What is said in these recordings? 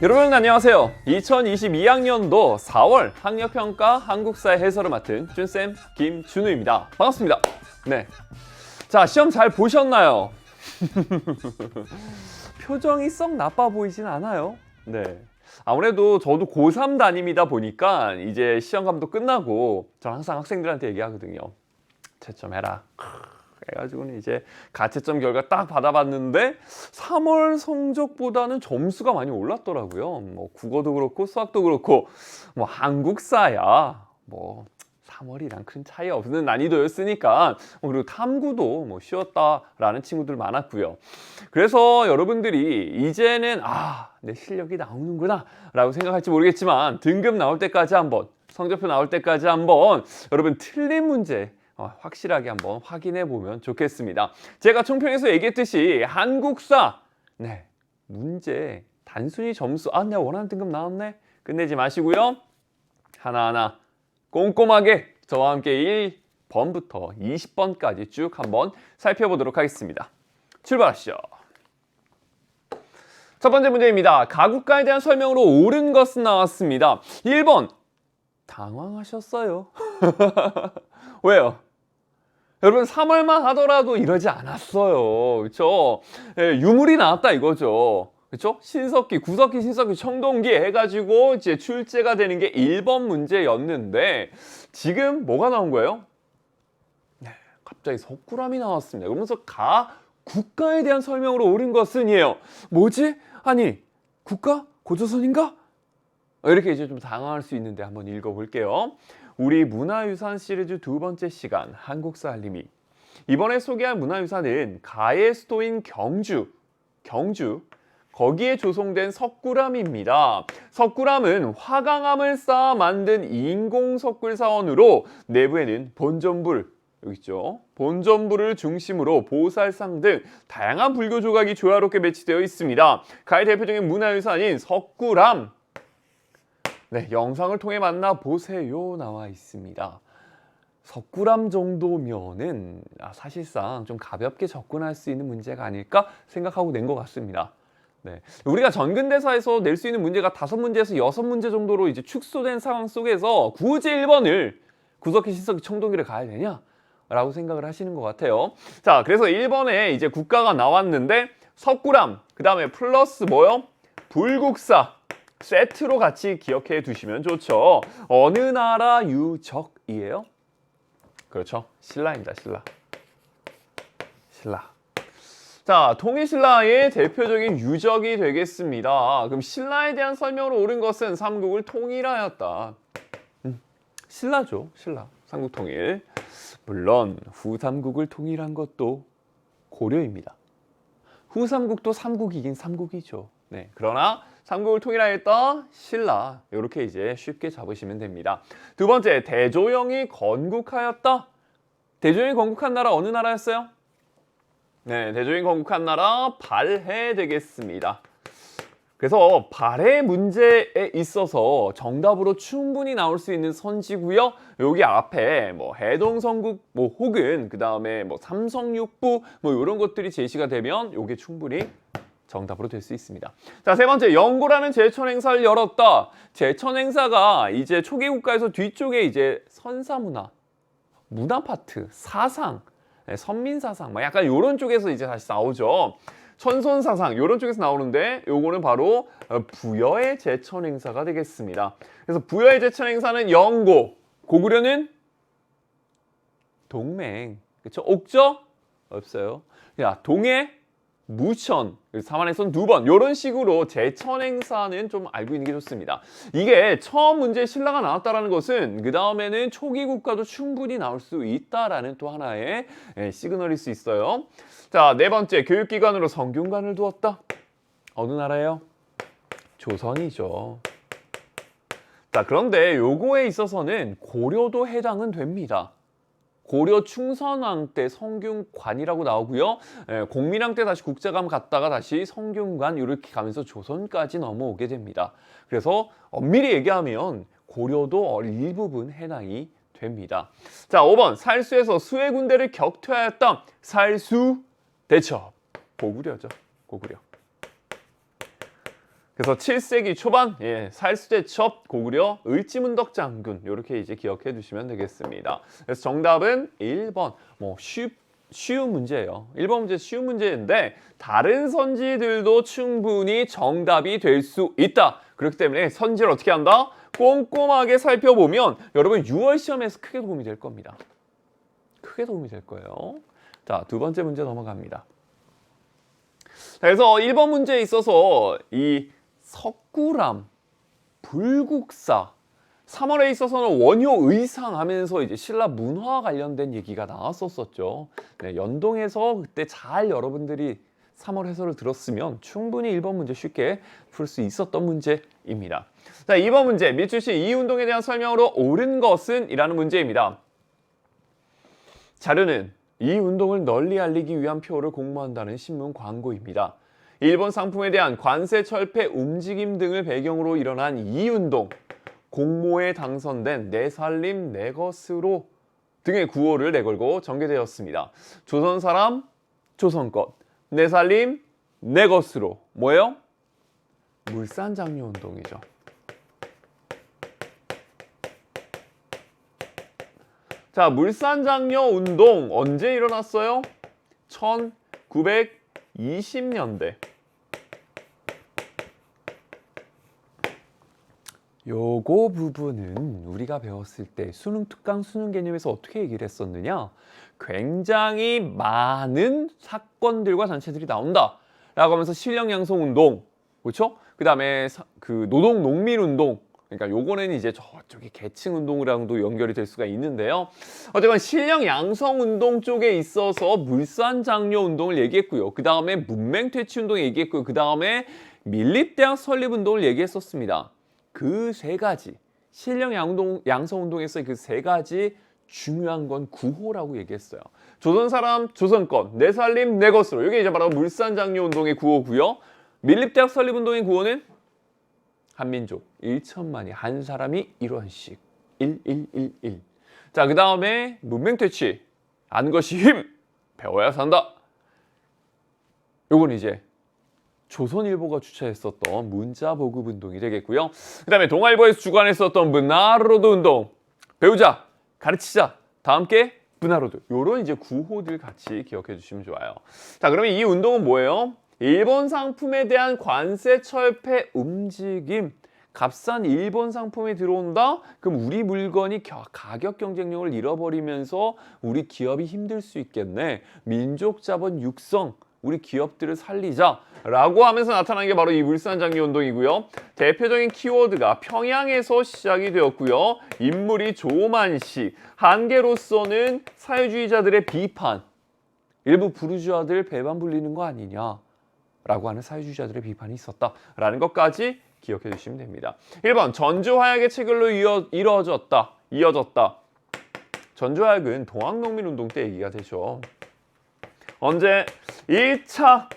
여러분 안녕하세요. 2022학년도 4월 학력평가 한국사의 해설을 맡은 준쌤 김준우입니다. 반갑습니다. 네. 자, 시험 잘 보셨나요? 표정이 썩 나빠 보이진 않아요. 네. 아무래도 저도 고3 담임이다 보니까 이제 시험감도 끝나고 저는 항상 학생들한테 얘기하거든요. 채점해라. 해가지고는 이제 가채점 결과 딱 받아봤는데 3월 성적보다는 점수가 많이 올랐더라고요. 뭐 국어도 그렇고 수학도 그렇고 뭐 한국사야 뭐 3월이랑 큰 차이 없는 난이도였으니까 그리고 탐구도 뭐 쉬웠다라는 친구들 많았고요. 그래서 여러분들이 이제는 내 실력이 나오는구나 라고 생각할지 모르겠지만 등급 나올 때까지 한번 성적표 나올 때까지 한번 여러분 틀린 문제 확실하게 한번 확인해 보면 좋겠습니다. 제가 총평에서 얘기했듯이 한국사 문제 단순히 점수 내가 원하는 등급 나왔네 끝내지 마시고요. 하나하나 꼼꼼하게 저와 함께 1번부터 20번까지 쭉 한번 살펴보도록 하겠습니다. 출발하시죠. 첫 번째 문제입니다. 가국가에 대한 설명으로 옳은 것은 나왔습니다. 1번 당황하셨어요. 왜요? 여러분 3월만 하더라도 이러지 않았어요. 그렇죠? 유물이 나왔다 이거죠. 그렇죠? 신석기, 구석기, 신석기, 청동기 해가지고 이제 출제가 되는 게 1번 문제였는데 지금 뭐가 나온 거예요? 갑자기 석굴암이 나왔습니다. 그러면서 국가에 대한 설명으로 옳은 것은이에요. 뭐지? 아니 국가? 고조선인가? 이렇게 이제 좀 당황할 수 있는데 한번 읽어볼게요. 우리 문화유산 시리즈 두 번째 시간 한국사 알림이 이번에 소개할 문화유산은 가의 수도인 경주 거기에 조성된 석굴암입니다. 석굴암은 화강암을 쌓아 만든 인공 석굴 사원으로 내부에는 본전불 여기 있죠. 본전불을 중심으로 보살상 등 다양한 불교 조각이 조화롭게 배치되어 있습니다. 가의 대표적인 문화유산인 석굴암 영상을 통해 만나보세요 나와 있습니다. 석굴암 정도면은 사실상 좀 가볍게 접근할 수 있는 문제가 아닐까 생각하고 낸 것 같습니다. 우리가 전근대사에서 낼 수 있는 문제가 5문제에서 6문제 정도로 이제 축소된 상황 속에서 굳이 1번을 구석기, 신석기, 청동기를 가야 되냐? 라고 생각을 하시는 것 같아요. 자, 그래서 1번에 이제 국가가 나왔는데 석굴암, 그 다음에 플러스 뭐요? 불국사. 세트로 같이 기억해 두시면 좋죠. 어느 나라 유적이에요? 그렇죠. 신라입니다. 신라. 자, 통일신라의 대표적인 유적이 되겠습니다. 그럼 신라에 대한 설명으로 옳은 것은 삼국을 통일하였다. 신라죠. 신라. 삼국통일. 물론 후삼국을 통일한 것도 고려입니다. 후삼국도 삼국이긴 삼국이죠. 그러나 삼국을 통일하였다 신라 이렇게 이제 쉽게 잡으시면 됩니다. 두 번째 대조영이 건국하였다. 대조영이 건국한 나라 어느 나라였어요? 대조영이 건국한 나라 발해 되겠습니다. 그래서 발해 문제에 있어서 정답으로 충분히 나올 수 있는 선지고요. 여기 앞에 뭐 해동성국 혹은 그 다음에 삼성육부 이런 것들이 제시가 되면 이게 충분히 정답으로 될 수 있습니다. 자, 세 번째 영고라는 제천 행사를 열었다. 제천 행사가 이제 초기 국가에서 뒤쪽에 이제 선사문화, 문화 파트, 사상, 선민사상 약간 이런 쪽에서 이제 다시 나오죠. 천손사상 이런 쪽에서 나오는데 요거는 바로 부여의 제천 행사가 되겠습니다. 그래서 부여의 제천 행사는 영고, 고구려는 동맹, 그렇죠? 옥저 없어요. 동해, 무천, 삼안에서는 2번 이런 식으로 제천 행사는 좀 알고 있는 게 좋습니다. 이게 처음 문제에 신라가 나왔다는 것은 그 다음에는 초기 국가도 충분히 나올 수 있다라는 또 하나의 시그널일 수 있어요. 자, 네 번째 교육기관으로 성균관을 두었다. 어느 나라예요? 조선이죠. 자, 그런데 요거에 있어서는 고려도 해당은 됩니다. 고려 충선왕 때 성균관이라고 나오고요. 공민왕 때 다시 국자감 갔다가 다시 성균관 이렇게 가면서 조선까지 넘어오게 됩니다. 그래서 엄밀히 얘기하면 고려도 일부분 해당이 됩니다. 자, 5번 살수에서 수의 군대를 격퇴하였다. 살수 대첩 고구려죠. 고구려. 그래서 7세기 초반 살수제첩 고구려 을지문덕 장군 이렇게 이제 기억해 두시면 되겠습니다. 그래서 정답은 1번. 쉬운 문제예요. 1번 문제 쉬운 문제인데 다른 선지들도 충분히 정답이 될 수 있다. 그렇기 때문에 선지를 어떻게 한다? 꼼꼼하게 살펴보면 여러분 6월 시험에서 크게 도움이 될 겁니다. 크게 도움이 될 거예요. 자, 두 번째 문제 넘어갑니다. 그래서 1번 문제에 있어서 이 석굴암, 불국사, 3월에 있어서는 원효 의상 하면서 이제 신라 문화 관련된 얘기가 나왔었죠. 네, 연동해서 그때 잘 여러분들이 3월 해설을 들었으면 충분히 1번 문제 쉽게 풀 수 있었던 문제입니다. 자, 2번 문제, 밀주시 이 운동에 대한 설명으로 옳은 것은? 이라는 문제입니다. 자료는 이 운동을 널리 알리기 위한 표를 공모한다는 신문 광고입니다. 일본 상품에 대한 관세 철폐 움직임 등을 배경으로 일어난 이 운동, 공모에 당선된 내 살림 내 것으로 등의 구호를 내걸고 전개되었습니다. 조선 사람, 조선 것, 내 살림 내 것으로. 뭐예요? 물산장려 운동이죠. 자, 물산장려 운동 언제 일어났어요? 1920년대. 요거 부분은 우리가 배웠을 때 수능 특강 수능 개념에서 어떻게 얘기를 했었느냐? 굉장히 많은 사건들과 단체들이 나온다 라고 하면서 신령 양성 운동, 그렇죠? 그 다음에 그 노동 농민 운동, 그러니까 요거는 이제 저쪽에 계층 운동이랑도 연결이 될 수가 있는데요. 어쨌건 신령 양성 운동 쪽에 있어서 물산장려 운동을 얘기했고요. 그 다음에 문맹 퇴치 운동 얘기했고요. 그 다음에 밀립대학 설립 운동을 얘기했었습니다. 그 세 가지, 신령 양성 운동에서 그 세 가지 중요한 건 구호라고 얘기했어요. 조선 사람, 조선 것, 내 살림, 내 것으로. 이게 이제 바로 물산장려 운동의 구호고요. 밀립대학 설립 운동의 구호는 한민족 1천만이 한 사람이 1원씩 1111. 자, 그 다음에 문맹퇴치, 아는 것이 힘, 배워야 산다. 요건 이제 조선일보가 주최했었던 문자보급운동이 되겠고요. 그 다음에 동아일보에서 주관했었던 문화로드 운동, 배우자, 가르치자, 다 함께 문화로드. 요런 이제 구호들 같이 기억해 주시면 좋아요. 자, 그러면 이 운동은 뭐예요? 일본 상품에 대한 관세 철폐 움직임. 값싼 일본 상품이 들어온다? 그럼 우리 물건이 가격 경쟁력을 잃어버리면서 우리 기업이 힘들 수 있겠네. 민족 자본 육성, 우리 기업들을 살리자 라고 하면서 나타난 게 바로 이 물산장려 운동이고요. 대표적인 키워드가 평양에서 시작이 되었고요. 인물이 조만식, 한계로서는 사회주의자들의 비판, 일부 부르주아들 배반 불리는 거 아니냐 라고 하는 사회주의자들의 비판이 있었다라는 것까지 기억해 주시면 됩니다. 1번 전주화약의 체결로 이어졌다. 전주화약은 동학농민운동 때 얘기가 되죠. 언제? 1차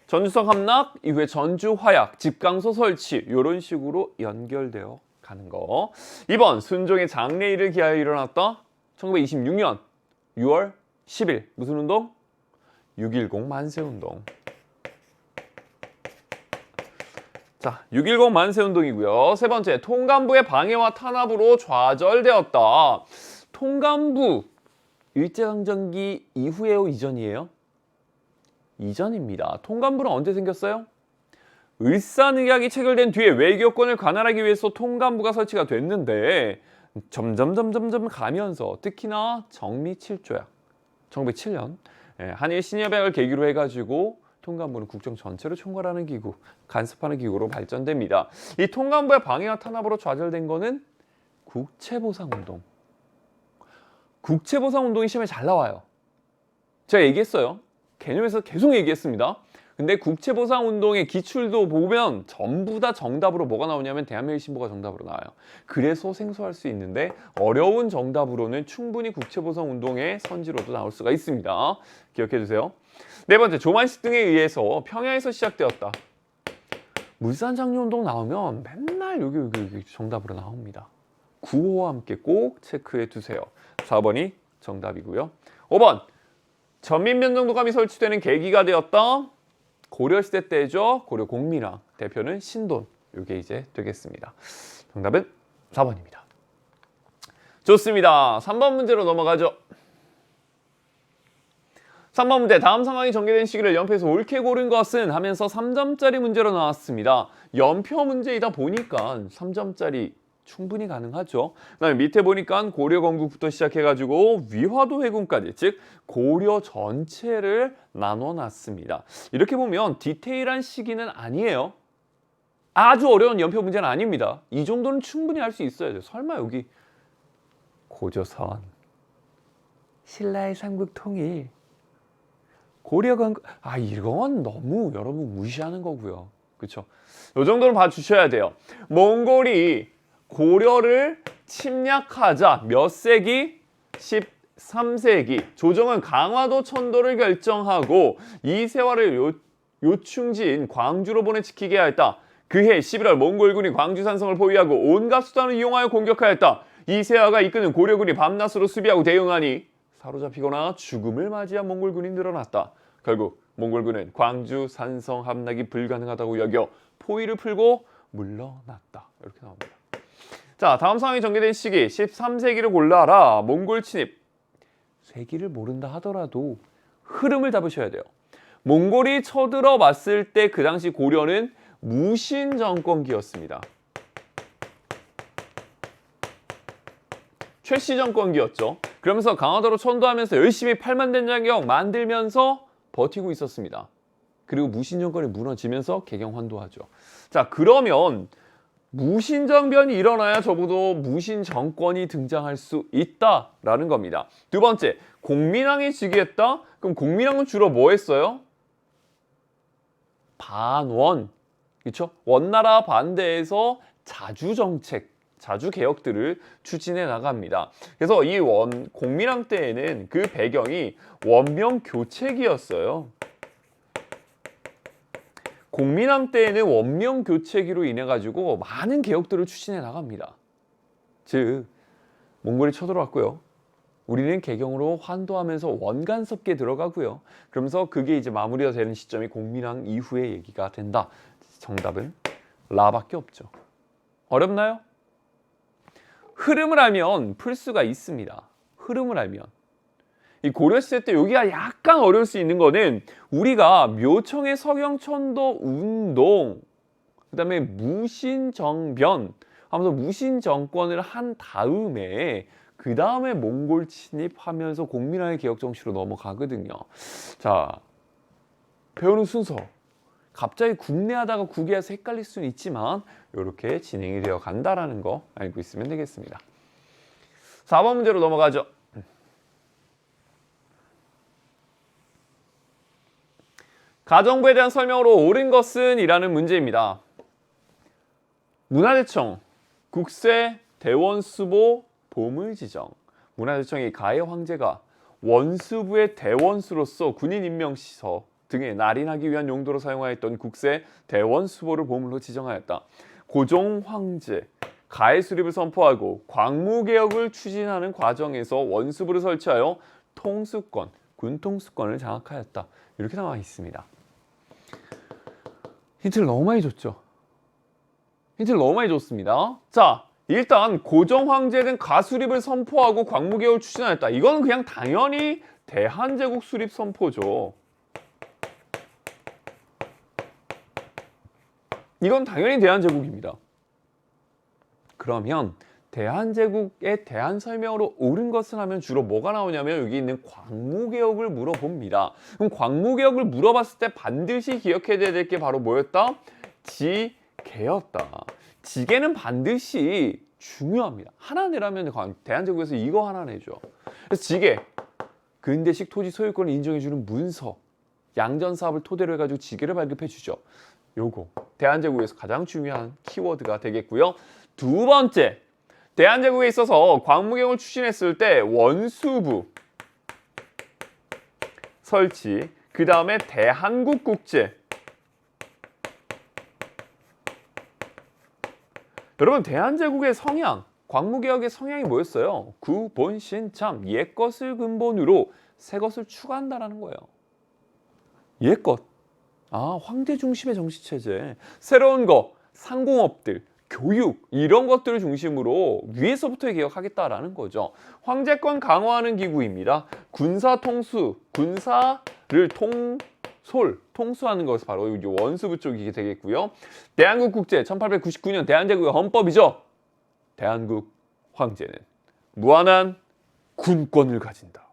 전주성 함락 이후에 전주화약, 집강소 설치 이런 식으로 연결되어 가는 거. 2번 순종의 장래일을 기하여 일어났다. 1926년 6월 10일 무슨 운동? 6.10 만세운동. 자, 6.10 만세운동이고요. 세 번째, 통감부의 방해와 탄압으로 좌절되었다. 통감부 일제강점기 이후에요, 이전이에요? 이전입니다. 통감부는 언제 생겼어요? 을사늑약이 체결된 뒤에 외교권을 관할하기 위해서 통감부가 설치가 됐는데 점점 가면서 특히나 정미 7조약 1907년 한일 신협약을 계기로 해가지고 통감부는 국정 전체를 총괄하는 기구, 간섭하는 기구로 발전됩니다. 이 통감부의 방해와 탄압으로 좌절된 거는 국채보상운동. 국채보상운동이 시험에 잘 나와요. 제가 얘기했어요. 개념에서 계속 얘기했습니다. 근데 국채보상운동의 기출도 보면 전부 다 정답으로 뭐가 나오냐면 대한매일신보가 정답으로 나와요. 그래서 생소할 수 있는데 어려운 정답으로는 충분히 국채보상운동의 선지로도 나올 수가 있습니다. 기억해 주세요. 네 번째, 조만식 등에 의해서 평양에서 시작되었다. 물산장려운동 나오면 맨날 여기 정답으로 나옵니다. 구호와 함께 꼭 체크해 두세요. 4번이 정답이고요. 5번, 전민면정도감이 설치되는 계기가 되었다. 고려시대 때죠. 고려 공민왕. 대표는 신돈. 이게 이제 되겠습니다. 정답은 4번입니다. 좋습니다. 3번 문제로 넘어가죠. 3번 문제, 다음 상황이 전개된 시기를 연표에서 옳게 고른 것은 하면서 3점짜리 문제로 나왔습니다. 연표 문제이다 보니까 3점짜리 충분히 가능하죠. 그다음에 밑에 보니까 고려 건국부터 시작해가지고 위화도 회군까지, 즉 고려 전체를 나눠놨습니다. 이렇게 보면 디테일한 시기는 아니에요. 아주 어려운 연표 문제는 아닙니다. 이 정도는 충분히 할 수 있어야죠. 설마 여기 고조선, 신라의 삼국 통일, 고려 건국, 이건 너무 여러분 무시하는 거고요. 그렇죠? 이 정도는 봐주셔야 돼요. 몽골이 고려를 침략하자 몇 세기? 13세기. 조정은 강화도 천도를 결정하고 이세화를 요충지인 광주로 보내지키게 하였다. 그해 11월 몽골군이 광주 산성을 포위하고 온갖 수단을 이용하여 공격하였다. 이세화가 이끄는 고려군이 밤낮으로 수비하고 대응하니 사로잡히거나 죽음을 맞이한 몽골군이 늘어났다. 결국 몽골군은 광주 산성 함락이 불가능하다고 여겨 포위를 풀고 물러났다. 이렇게 나옵니다. 자, 다음 상황이 전개된 시기 13세기를 골라라. 몽골 침입. 세기를 모른다 하더라도 흐름을 잡으셔야 돼요. 몽골이 쳐들어왔을 때 그 당시 고려는 무신 정권기였습니다. 최씨 정권기였죠. 그러면서 강화도로 천도하면서 열심히 팔만대장경 만들면서 버티고 있었습니다. 그리고 무신 정권이 무너지면서 개경환도하죠. 자, 그러면 무신정변이 일어나야 적어도 무신 정권이 등장할 수 있다라는 겁니다. 두 번째, 공민왕이 즉위했다? 그럼 공민왕은 주로 뭐 했어요? 반원, 그렇죠? 원나라 반대해서 자주정책, 자주개혁들을 추진해 나갑니다. 그래서 이 공민왕 때에는 그 배경이 원명교체기였어요. 공민왕 때에는 원명교체기로 인해 가지고 많은 개혁들을 추진해 나갑니다. 즉 몽골이 쳐들어왔고요. 우리는 개경으로 환도하면서 원간섭기에 들어가고요. 그러면서 그게 이제 마무리가 되는 시점이 공민왕 이후의 얘기가 된다. 정답은 라밖에 없죠. 어렵나요? 흐름을 알면 풀 수가 있습니다. 흐름을 알면. 이 고려시대 때 여기가 약간 어려울 수 있는 거는 우리가 묘청의 서경천도 운동, 그 다음에 무신정변 하면서 무신정권을 한 다음에 그 다음에 몽골 침입하면서 공민왕의 개혁 정치로 넘어가거든요. 자, 배우는 순서. 갑자기 국내하다가 국외에서 헷갈릴 수는 있지만 이렇게 진행이 되어 간다라는 거 알고 있으면 되겠습니다. 4번 문제로 넘어가죠. 가정부에 대한 설명으로 옳은 것은 이라는 문제입니다. 문화재청, 국세, 대원수보, 보물지정. 문화재청이 가해 황제가 원수부의 대원수로서 군인 임명시서 등에 날인하기 위한 용도로 사용하였던 국세, 대원수보를 보물로 지정하였다. 고종 황제, 가해 수립을 선포하고 광무개혁을 추진하는 과정에서 원수부를 설치하여 통수권, 군통수권을 장악하였다. 이렇게 나와 있습니다. 힌트를 너무 많이 줬죠. 힌트를 너무 많이 줬습니다. 자, 일단 고종 황제는 가수립을 선포하고 광무개혁을 추진하였다. 이건 그냥 당연히 대한제국 수립 선포죠. 이건 당연히 대한제국입니다. 그러면 대한제국에 대한 설명으로 옳은 것을 하면 주로 뭐가 나오냐면 여기 있는 광무개혁을 물어봅니다. 그럼 광무개혁을 물어봤을 때 반드시 기억해야 될 게 바로 뭐였다? 지개였다. 지개는 반드시 중요합니다. 하나 내라면 대한제국에서 이거 하나 내죠. 그래서 지개, 근대식 토지 소유권을 인정해주는 문서, 양전사업을 토대로 해가지고 지개를 발급해 주죠. 요거 대한제국에서 가장 중요한 키워드가 되겠고요. 두 번째, 대한제국에 있어서 광무개혁을 추진했을 때 원수부 설치, 그 다음에 대한국국제. 여러분, 대한제국의 성향, 광무개혁의 성향이 뭐였어요? 구본신참, 옛것을 근본으로 새것을 추구한다라는 거예요. 옛것. 황제 중심의 정치체제. 새로운 거, 상공업들, 교육 이런 것들을 중심으로 위에서부터 개혁하겠다라는 거죠. 황제권 강화하는 기구입니다. 군사통수, 군사를 통수하는 것이 바로 이 원수부 쪽이 되겠고요. 대한국 국제 1899년 대한제국의 헌법이죠. 대한국 황제는 무한한 군권을 가진다.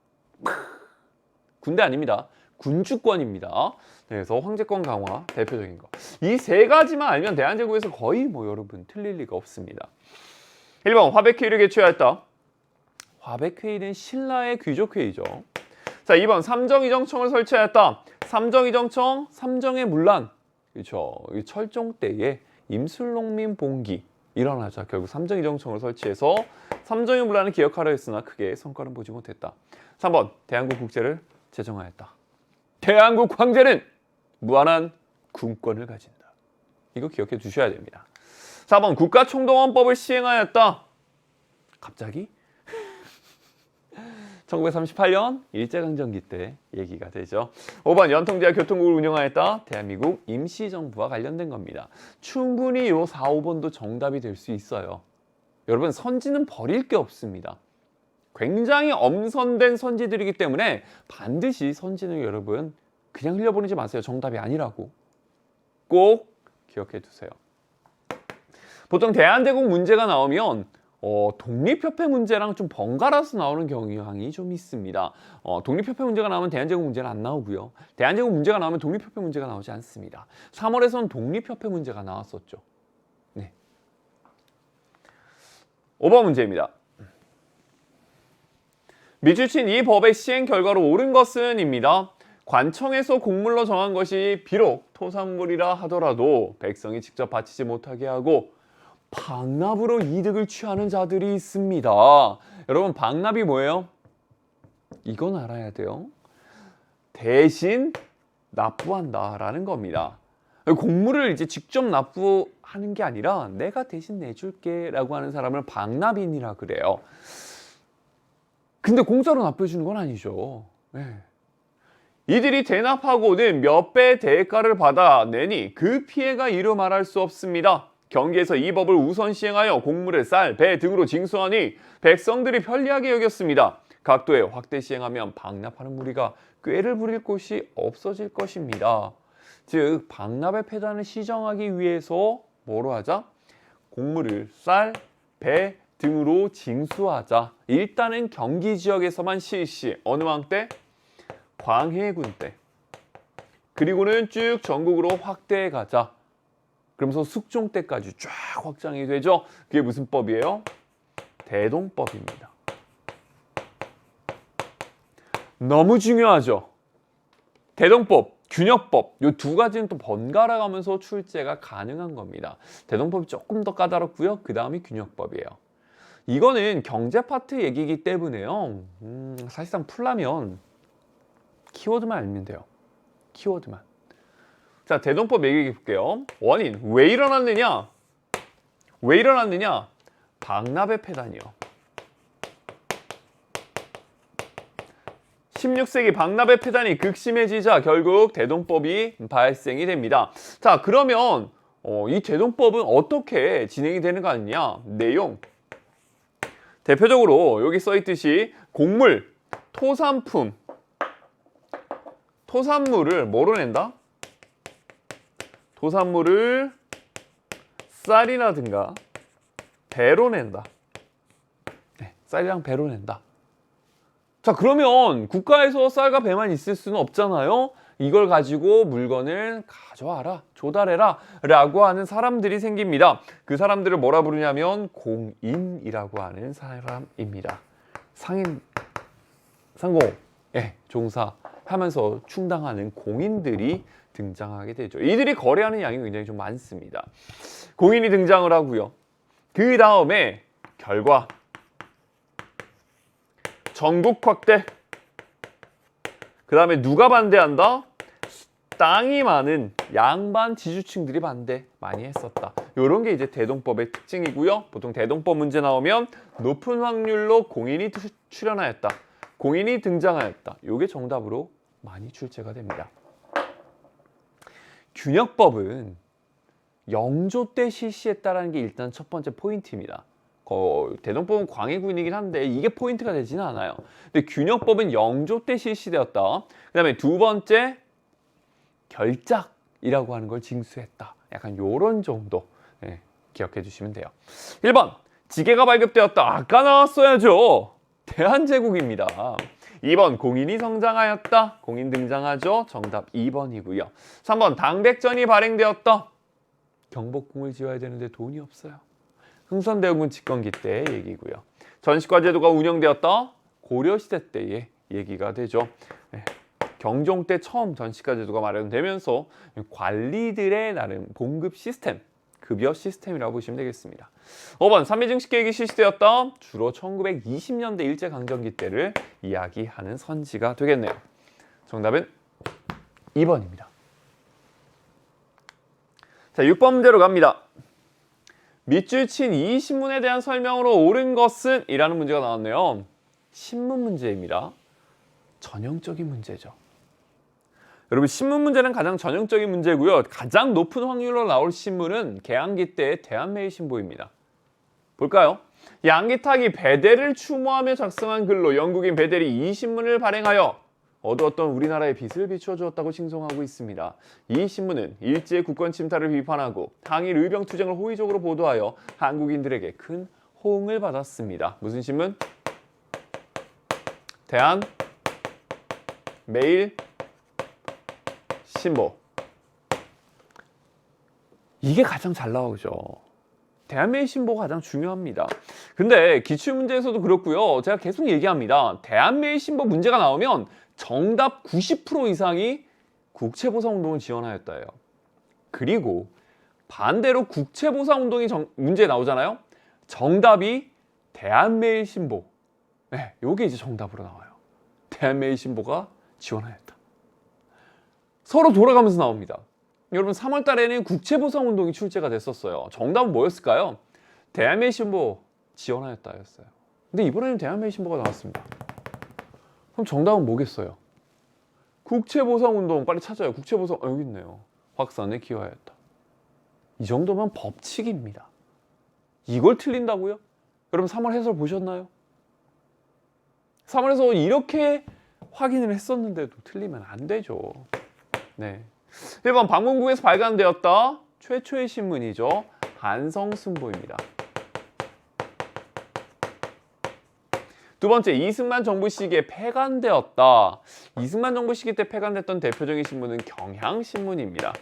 군대 아닙니다. 군주권입니다. 그래서 황제권 강화 대표적인 거. 이 세 가지만 알면 대한제국에서 거의 여러분 틀릴 리가 없습니다. 1번 화백회의를 개최하였다. 화백회의는 신라의 귀족회의죠. 자, 2번 삼정이정청을 설치하였다. 삼정이정청, 삼정의 문란. 그렇죠. 철종 때에 임술농민 봉기 일어나자 결국 삼정이정청을 설치해서 삼정의 문란을 기억하려 했으나 크게 성과를 보지 못했다. 3번 대한국 국제를 제정하였다. 대한국 황제는 무한한 군권을 가진다. 이거 기억해 두셔야 됩니다. 4번 국가총동원법을 시행하였다. 갑자기? 1938년 일제강점기 때 얘기가 되죠. 5번 연통제와 교통국을 운영하였다. 대한민국 임시정부와 관련된 겁니다. 충분히 요 4, 5번도 정답이 될 수 있어요. 여러분 선지는 버릴 게 없습니다. 굉장히 엄선된 선지들이기 때문에 반드시 선지는 여러분 그냥 흘려보내지 마세요. 정답이 아니라고 꼭 기억해 두세요. 보통 대한제국 문제가 나오면 독립협회 문제랑 좀 번갈아서 나오는 경향이 좀 있습니다. 독립협회 문제가 나오면 대한제국 문제는 안 나오고요. 대한제국 문제가 나오면 독립협회 문제가 나오지 않습니다. 3월에서는 독립협회 문제가 나왔었죠. 네. 5번 문제입니다. 미주친 이 법의 시행 결과로 옳은 것은 입니다. 관청에서 공물로 정한 것이 비록 토산물이라 하더라도 백성이 직접 바치지 못하게 하고 방납으로 이득을 취하는 자들이 있습니다. 여러분 방납이 뭐예요? 이건 알아야 돼요. 대신 납부한다라는 겁니다. 공물을 이제 직접 납부하는 게 아니라 내가 대신 내줄게라고 하는 사람을 방납인이라 그래요. 근데 공짜로 납부해 주는 건 아니죠. 네. 이들이 대납하고는 몇 배 대가를 받아내니 그 피해가 이루 말할 수 없습니다. 경기에서 이 법을 우선 시행하여 곡물을 쌀, 배 등으로 징수하니 백성들이 편리하게 여겼습니다. 각도에 확대 시행하면 방납하는 무리가 꾀를 부릴 곳이 없어질 것입니다. 즉 방납의 폐단을 시정하기 위해서 뭐로 하자? 곡물을 쌀, 배 등으로 징수하자. 일단은 경기 지역에서만 실시. 어느 왕 때? 광해군 때. 그리고는 쭉 전국으로 확대해 가자. 그러면서 숙종 때까지 쫙 확장이 되죠. 그게 무슨 법이에요? 대동법입니다. 너무 중요하죠. 대동법, 균역법 이 두 가지는 또 번갈아 가면서 출제가 가능한 겁니다. 대동법이 조금 더 까다롭고요. 그 다음이 균역법이에요. 이거는 경제 파트 얘기이기 때문에요. 사실상 풀려면 키워드만 알면 돼요. 키워드만. 자, 대동법 얘기해 볼게요. 원인, 왜 일어났느냐? 왜 일어났느냐? 방납의 폐단이요. 16세기 방납의 폐단이 극심해지자 결국 대동법이 발생이 됩니다. 자, 그러면 이 대동법은 어떻게 진행이 되는가 하느냐? 내용. 대표적으로 여기 써있듯이 곡물, 토산품, 토산물을 뭐로 낸다? 토산물을 쌀이라든가 배로 낸다. 네, 쌀이랑 배로 낸다. 자, 그러면 국가에서 쌀과 배만 있을 수는 없잖아요. 이걸 가지고 물건을 가져와라, 조달해라 라고 하는 사람들이 생깁니다. 그 사람들을 뭐라 부르냐면 공인이라고 하는 사람입니다. 상인, 상공에 종사하면서 충당하는 공인들이 등장하게 되죠. 이들이 거래하는 양이 굉장히 좀 많습니다. 공인이 등장을 하고요. 그 다음에 결과 전국 확대. 그 다음에 누가 반대한다? 땅이 많은 양반 지주층들이 반대 많이 했었다. 이런 게 이제 대동법의 특징이고요. 보통 대동법 문제 나오면 높은 확률로 공인이 출현하였다. 공인이 등장하였다. 이게 정답으로 많이 출제가 됩니다. 균역법은 영조 때 실시했다라는 게 일단 첫 번째 포인트입니다. 대동법은 광해군이긴 한데 이게 포인트가 되지는 않아요. 근데 균역법은 영조 때 실시되었다. 그 다음에 두 번째, 결작이라고 하는 걸 징수했다. 약간 요런 정도 기억해 주시면 돼요. 1번, 지게가 발급되었다. 아까 나왔어야죠. 대한제국입니다. 2번, 공인이 성장하였다. 공인 등장하죠. 정답 2번이고요. 3번, 당백전이 발행되었다. 경복궁을 지어야 되는데 돈이 없어요. 흥선대원군 집권기 때 얘기고요. 전시과제도가 운영되었다. 고려시대 때의 얘기가 되죠. 경종 때 처음 전시과제도가 마련되면서 관리들의 나름 봉급 시스템, 급여 시스템이라고 보시면 되겠습니다. 5번, 삼해증식 계획이 실시되었다. 주로 1920년대 일제강점기 때를 이야기하는 선지가 되겠네요. 정답은 2번입니다. 자, 6번 문제로 갑니다. 밑줄 친 이 신문에 대한 설명으로 옳은 것은? 이라는 문제가 나왔네요. 신문 문제입니다. 전형적인 문제죠. 여러분, 신문 문제는 가장 전형적인 문제고요. 가장 높은 확률로 나올 신문은 개항기 때의 대한매일신보입니다. 볼까요? 양기탁이 베델을 추모하며 작성한 글로 영국인 베델이 이 신문을 발행하여 얻었던 우리나라의 빚을 비추어 주었다고 칭송하고 있습니다. 이 신문은 일제의 국권 침탈을 비판하고 항일 의병 투쟁을 호의적으로 보도하여 한국인들에게 큰 호응을 받았습니다. 무슨 신문? 대한매일신보. 이게 가장 잘 나오죠. 대한매일신보가 가장 중요합니다. 근데 기출문제에서도 그렇고요. 제가 계속 얘기합니다. 대한매일신보 문제가 나오면 정답 90% 이상이 국채보상운동을 지원하였다예요. 그리고 반대로 국채보상운동이 문제에 나오잖아요. 정답이 대한매일신보. 요게 이제 정답으로 나와요. 대한매일신보가 지원하였다. 서로 돌아가면서 나옵니다. 여러분, 3월 달에는 국채보상운동이 출제가 됐었어요. 정답은 뭐였을까요? 대한매일신보 지원하였다였어요. 근데 이번에는 대한매일신보가 나왔습니다. 그럼 정답은 뭐겠어요? 국채보상운동 빨리 찾아요. 국채보상 여기 있네요. 확산에 기여하였다. 이 정도면 법칙입니다. 이걸 틀린다고요? 여러분, 3월 해설 보셨나요? 3월에서 이렇게 확인을 했었는데도 틀리면 안 되죠. 네. 1번, 방문국에서 발간되었다. 최초의 신문이죠. 한성순보입니다. 두 번째, 이승만 정부 시기에 폐간되었다. 이승만 정부 시기 때 폐간됐던 대표적인 신문은 경향신문입니다.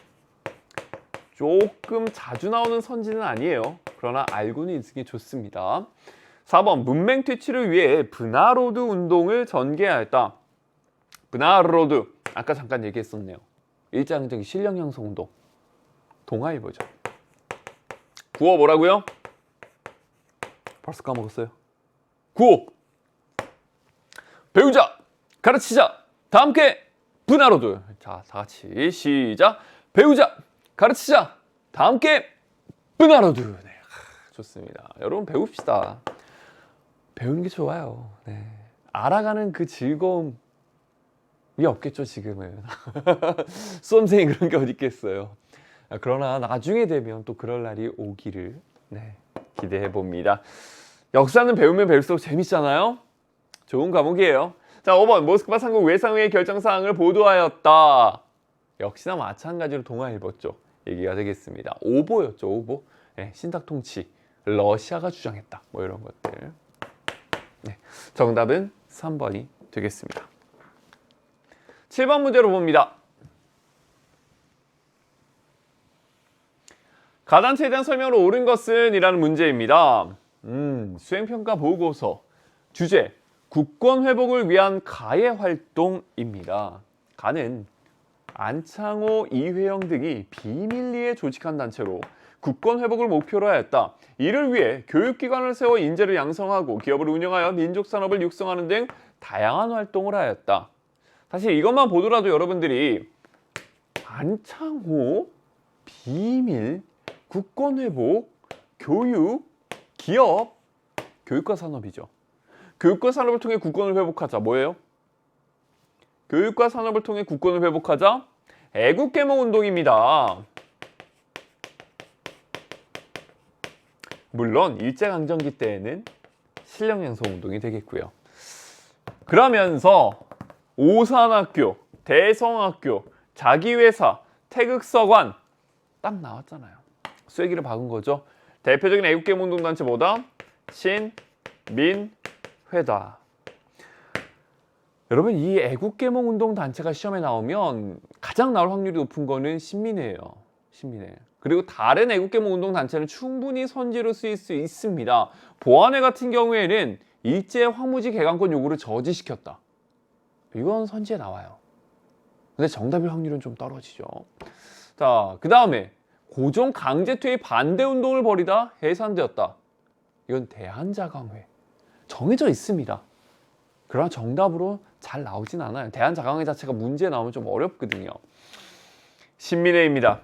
조금 자주 나오는 선지는 아니에요. 그러나 알고는 있으니 좋습니다. 4번, 문맹 퇴치를 위해 브나로드 운동을 전개하였다. 브나로드, 아까 잠깐 얘기했었네요. 일제강점기 실력양성운동. 동아일보죠. 9호 뭐라고요? 벌써 까먹었어요. 9호, 배우자, 가르치자, 다 함께 브나로드. 자, 다 같이 시작. 배우자, 가르치자, 다 함께 브나로드. 네, 좋습니다. 여러분, 배웁시다. 배우는 게 좋아요. 네. 알아가는 그 즐거움이 없겠죠, 지금은. 수험생이 그런 게 어디 있겠어요. 그러나 나중에 되면 또 그럴 날이 오기를 기대해 봅니다. 역사는 배우면 배울수록 재밌잖아요. 좋은 과목이에요. 자, 5번, 모스크바 상국 외상회의 결정사항을 보도하였다. 역시나 마찬가지로 동아일보 쪽 얘기가 되겠습니다. 오보였죠, 오보. 신탁통치, 러시아가 주장했다. 뭐 이런 것들. 정답은 3번이 되겠습니다. 7번 문제로 봅니다. 가단체에 대한 설명으로 옳은 것은? 이라는 문제입니다. 수행평가 보고서 주제, 국권 회복을 위한 가해 활동입니다. 가는 안창호, 이회영 등이 비밀리에 조직한 단체로 국권 회복을 목표로 하였다. 이를 위해 교육기관을 세워 인재를 양성하고 기업을 운영하여 민족산업을 육성하는 등 다양한 활동을 하였다. 사실 이것만 보더라도 여러분들이 안창호, 비밀, 국권 회복, 교육, 기업, 교육과 산업이죠. 교육과 산업을 통해 국권을 회복하자. 뭐예요? 교육과 산업을 통해 국권을 회복하자. 애국계몽 운동입니다. 물론 일제강점기 때에는 실력양성 운동이 되겠고요. 그러면서 오산학교, 대성학교, 자기회사, 태극서관 딱 나왔잖아요. 쐐기를 박은 거죠. 대표적인 애국계몽 운동단체 뭐다? 신민회다. 여러분, 이 애국계몽 운동단체가 시험에 나오면 가장 나올 확률이 높은 거는 신민회예요. 신민회. 그리고 다른 애국계몽 운동단체는 충분히 선지로 쓰일 수 있습니다. 보안회 같은 경우에는 일제 황무지 개강권 요구를 저지시켰다. 이건 선지에 나와요. 근데 정답일 확률은 좀 떨어지죠. 자, 그 다음에 고종 강제투입 반대 운동을 벌이다 해산되었다. 이건 대한자강회. 정해져 있습니다. 그러나 정답으로 잘 나오진 않아요. 대한자강회 자체가 문제에 나오면 좀 어렵거든요. 신민회입니다.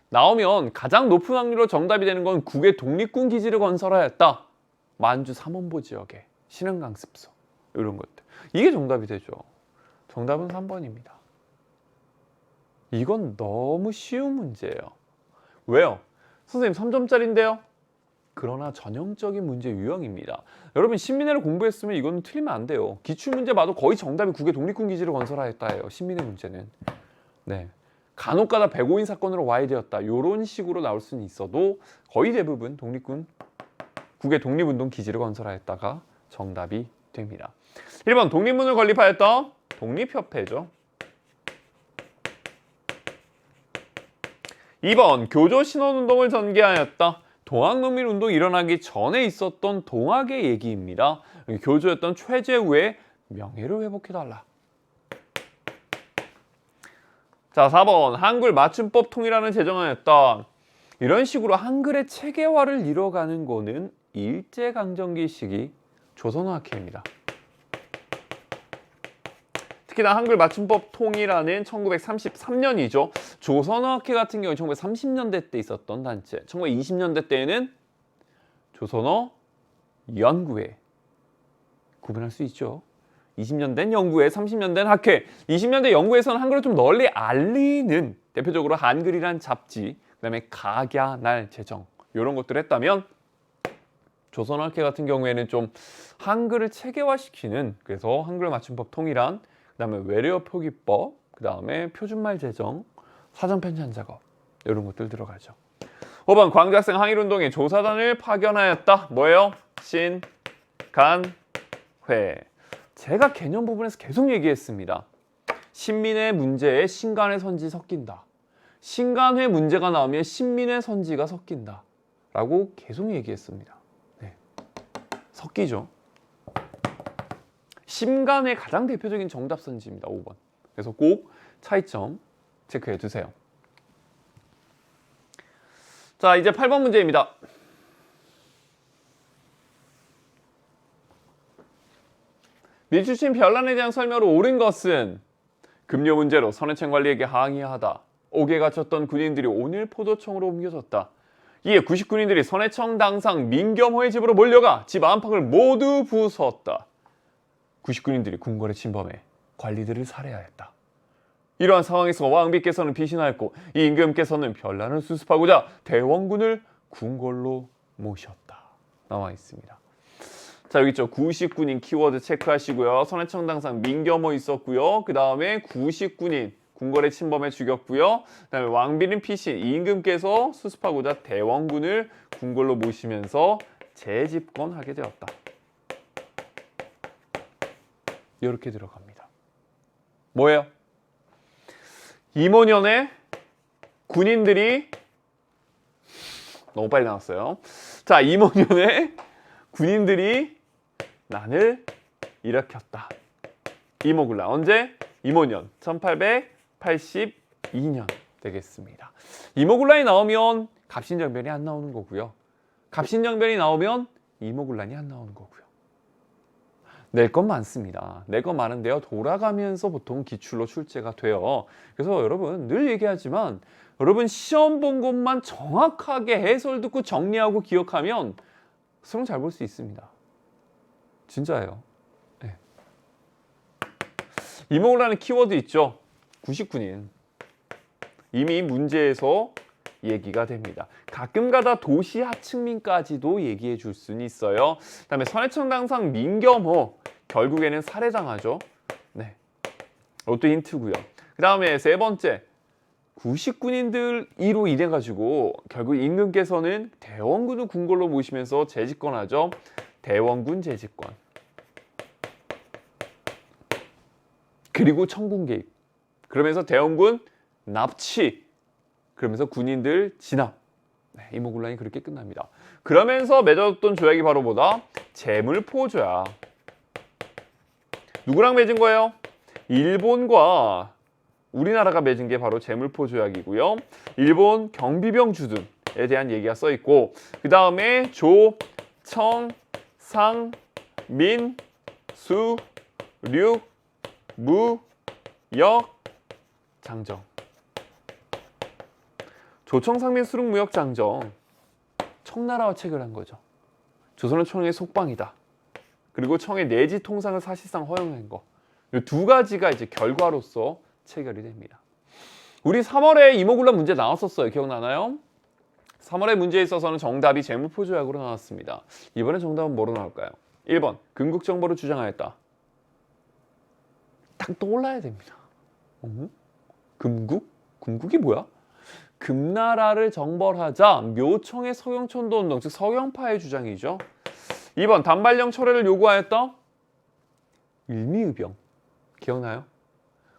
나오면 가장 높은 확률로 정답이 되는 건 국외 독립군 기지를 건설하였다. 만주 삼원보 지역에 신흥강습소 이런 것들. 이게 정답이 되죠. 정답은 3번입니다. 이건 너무 쉬운 문제예요. 왜요? 선생님 3점짜리인데요? 그러나 전형적인 문제 유형입니다. 여러분 신민회를 공부했으면 이거는 틀리면 안 돼요. 기출문제 봐도 거의 정답이 국외 독립군 기지를 건설하였다예요. 신민회 문제는. 네. 간혹가다 백오인 사건으로 와야 되었다. 이런 식으로 나올 수는 있어도 거의 대부분 국외 독립운동 기지를 건설하였다가 정답이 됩니다. 1번 독립문을 건립하였다. 독립협회죠. 2번 교조신원운동을 전개하였다. 동학농민운동이 일어나기 전에 있었던 동학의 얘기입니다. 교조였던 최재우의 명예를 회복해달라. 자, 4번 한글 맞춤법 통일안을 제정하였다. 이런 식으로 한글의 체계화를 이뤄가는 거는 일제강점기 시기 조선어학회입니다. 특히나 한글 맞춤법 통일안은 1933년이죠. 조선어학회 같은 경우는 1930년대 때 있었던 단체. 1920년대 때에는 조선어 연구회. 구분할 수 있죠. 20년대는 연구회, 30년대는 학회. 20년대 연구회에서는 한글을 좀 널리 알리는 대표적으로 한글이란 잡지, 그다음에 각야날 제정 이런 것들을 했다면 조선어학회 같은 경우에는 좀 한글을 체계화시키는, 그래서 한글 맞춤법 통일안, 그다음에 외래어 표기법, 그다음에 표준말 제정, 사전 편찬 작업 이런 것들 들어가죠. 5번 광주학생 항일운동에 조사단을 파견하였다. 뭐예요? 신간회. 제가 개념 부분에서 계속 얘기했습니다. 신민회 문제에 신간회 선지 섞인다. 신간회 문제가 나오면 신민회 선지가 섞인다. 라고 계속 얘기했습니다. 네. 섞이죠. 신간회 가장 대표적인 정답 선지입니다. 5번. 그래서 꼭 차이점 체크해 두세요. 자, 이제 8번 문제입니다. 밀출신 별난에 대한 설명으로 옳은 것은 급료 문제로 선해청 관리에게 항의하다. 옥에 갇혔던 군인들이 오늘 포도청으로 옮겨졌다. 이에 90군인들이 선해청 당상 민겸호의 집으로 몰려가 집 안팎을 모두 부쉈다. 90군인들이 궁궐에 침범해 관리들을 살해하였다. 이러한 상황에서 왕비께서는 피신하였고 이 임금께서는 별난을 수습하고자 대원군을 궁궐로 모셨다. 나와 있습니다. 자, 여기 있죠. 90군인 키워드 체크하시고요. 선해청 당상 민겸호 있었고요. 그 다음에 90군인 궁궐에 침범해 죽였고요. 그 다음에 왕비는 피신, 임금께서 수습하고자 대원군을 궁궐로 모시면서 재집권하게 되었다. 이렇게 들어갑니다. 뭐예요? 임원년에 군인들이 너무 빨리 나왔어요. 자, 임원년에 군인들이 난을 일으켰다. 이모군란 언제? 임원년 1882년 되겠습니다. 이모군란이 나오면 갑신정변이 안 나오는 거고요. 갑신정변이 나오면 이모군란이 안 나오는 거고요. 낼 건 많습니다. 낼 건 많은데요. 돌아가면서 보통 기출로 출제가 돼요. 그래서 여러분 늘 얘기하지만 여러분 시험 본 것만 정확하게 해설 듣고 정리하고 기억하면 수능 잘 볼 수 있습니다. 진짜예요. 네. 이모군란의 키워드 있죠. 90군인. 이미 문제에서 얘기가 됩니다. 가끔가다 도시 하층민까지도 얘기해 줄 수는 있어요. 그다음에 선해청당상 민겸호 결국에는 살해당하죠. 네, 이것도 힌트고요. 그 다음에 세 번째, 구식군인들 이로 인해 가지고 결국 임금께서는 대원군을 궁궐로 모시면서 재집권하죠. 대원군 재집권. 그리고 청군 개입. 그러면서 대원군 납치. 그러면서 군인들 진압. 네, 이모군란이 그렇게 끝납니다. 그러면서 맺어졌던 조약이 바로 뭐다? 제물포조약. 누구랑 맺은 거예요? 일본과 우리나라가 맺은 게 바로 제물포조약이고요. 일본 경비병 주둔에 대한 얘기가 써 있고, 그 다음에 조, 청, 상, 민, 수, 륙, 무, 역, 장정. 조청상민 수륙무역장정, 청나라와 체결한 거죠. 조선은 청의 속방이다. 그리고 청의 내지 통상을 사실상 허용한 거. 이 두 가지가 이제 결과로서 체결이 됩니다. 우리 3월에 이모군란 문제 나왔었어요. 기억나나요? 3월의 문제에 있어서는 정답이 제물포조약으로 나왔습니다. 이번에 정답은 뭐로 나올까요? 1번, 금국정보를 주장하였다. 딱 떠올라야 됩니다. 금국? 금국이 뭐야? 금나라를 정벌하자 묘청의 서경천도 운동, 즉 서경파의 주장이죠. 2번, 단발령 철회를 요구하였다. 을미의병. 기억나요?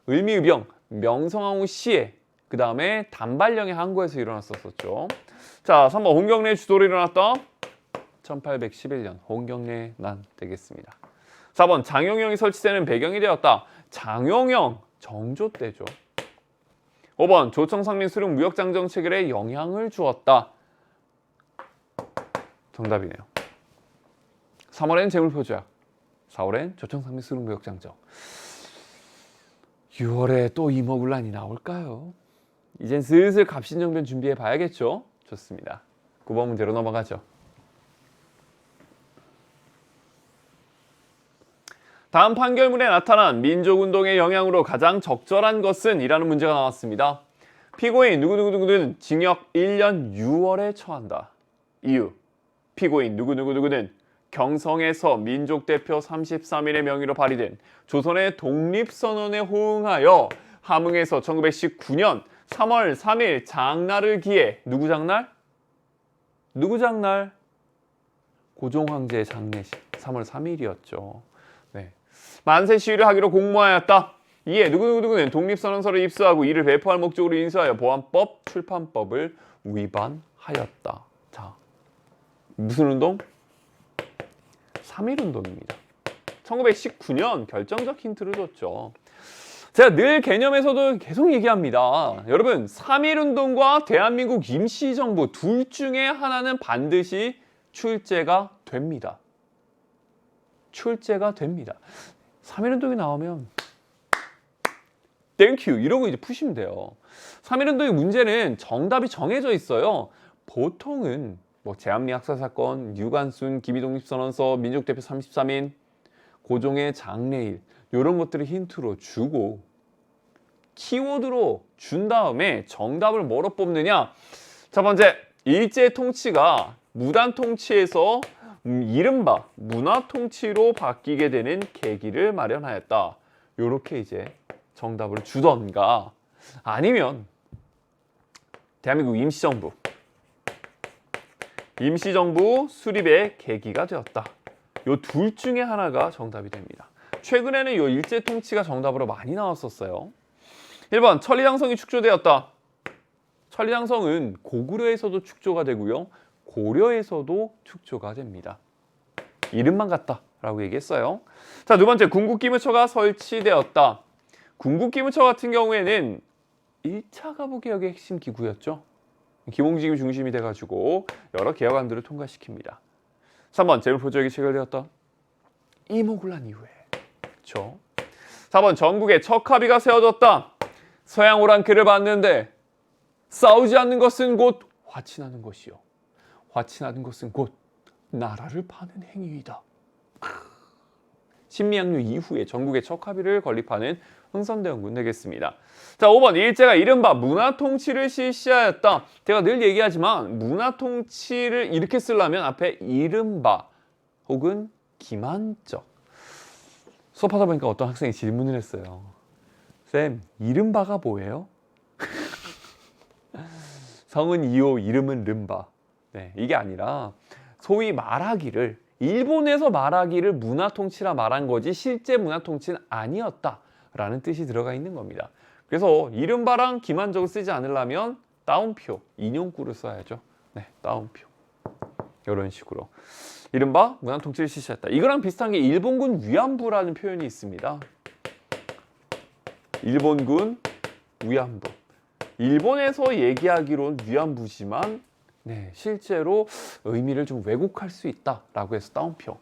을미의병, 명성황후 시해, 그 다음에 단발령의 항거에서 일어났었죠. 자, 3번, 홍경래의 주도로 일어났다. 1811년 홍경래 난 되겠습니다. 4번, 장용영이 설치되는 배경이 되었다. 장용영, 정조 때죠. 5번, 조청상민 수륙무역장정 체결에 영향을 주었다. 정답이네요. 3월엔 제물포조약, 4월엔 조청상민 수륙무역장정. 6월에 또 이모군란이 나올까요? 이젠 슬슬 갑신정변 준비해 봐야겠죠? 좋습니다. 9번 문제로 넘어가죠. 다음 판결문에 나타난 민족운동의 영향으로 가장 적절한 것은? 이라는 문제가 나왔습니다. 피고인 누구누구누구는 징역 1년 6월에 처한다. 이유, 피고인 누구누구누구는 경성에서 민족대표 33인의 명의로 발의된 조선의 독립선언에 호응하여 함흥에서 1919년 3월 3일 장날을 기해, 누구 장날? 누구 장날? 고종황제의 장례식 3월 3일이었죠. 네. 만세 시위를 하기로 공모하였다. 이에 누구누구는 독립선언서를 입수하고 이를 배포할 목적으로 인수하여 보안법, 출판법을 위반하였다. 자, 무슨 운동? 3.1운동입니다. 1919년 결정적 힌트를 줬죠. 제가 늘 개념에서도 계속 얘기합니다. 여러분, 3.1운동과 대한민국 임시정부 둘 중에 하나는 반드시 출제가 됩니다. 출제가 됩니다. 3.1운동이 나오면 땡큐 이러고 이제 푸시면 돼요. 3.1운동의 문제는 정답이 정해져 있어요. 보통은 뭐 제암리 학살사건, 유관순, 기미독립선언서, 민족대표 33인, 고종의 장례일 이런 것들을 힌트로 주고 키워드로 준 다음에 정답을 뭐로 뽑느냐. 첫 번째, 일제통치가 무단통치에서 이른바 문화통치로 바뀌게 되는 계기를 마련하였다. 요렇게 이제 정답을 주던가, 아니면 대한민국 임시정부 수립의 계기가 되었다. 요 둘 중에 하나가 정답이 됩니다. 최근에는 요 일제통치가 정답으로 많이 나왔었어요. 1번, 천리장성이 축조되었다. 천리장성은 고구려에서도 축조가 되고요, 고려에서도 축조가 됩니다. 이름만 같다라고 얘기했어요. 자, 두 번째, 궁극기무처가 설치되었다. 궁극기무처 같은 경우에는 1차 가부개혁의 핵심 기구였죠. 김홍직이 중심이 돼가지고 여러 개혁안들을 통과시킵니다. 3번, 제물포조약이 체결되었다. 이모군란 이후에. 그렇죠. 4번, 전국에 척합의가 세워졌다. 서양 오랑캐를 봤는데 싸우지 않는 것은 곧 화친하는 것이요, 화친하는 것은 곧 나라를 파는 행위이다. 신미양류 이후에 전국에 척합의를 건립하는 흥선대원군 되겠습니다. 자, 5번 일제가 이른바 문화통치를 실시하였다. 제가 늘 얘기하지만 문화통치를 이렇게 쓰려면 앞에 이른바 혹은 기만적. 수업하다 보니까 어떤 학생이 질문을 했어요. 쌤, 이른바가 뭐예요? 성은 이오, 이름은 른바. 네, 이게 아니라 소위 말하기를 일본에서 말하기를 문화통치라 말한 거지 실제 문화통치는 아니었다라는 뜻이 들어가 있는 겁니다. 그래서 이른바랑 기만적을 쓰지 않으려면 따옴표, 인용구를 써야죠. 네, 따옴표. 이런 식으로. 이른바 문화통치를 실시했다. 이거랑 비슷한 게 일본군 위안부라는 표현이 있습니다. 일본군 위안부. 일본에서 얘기하기로는 위안부지만 네, 실제로 의미를 좀 왜곡할 수 있다라고 해서 따옴표.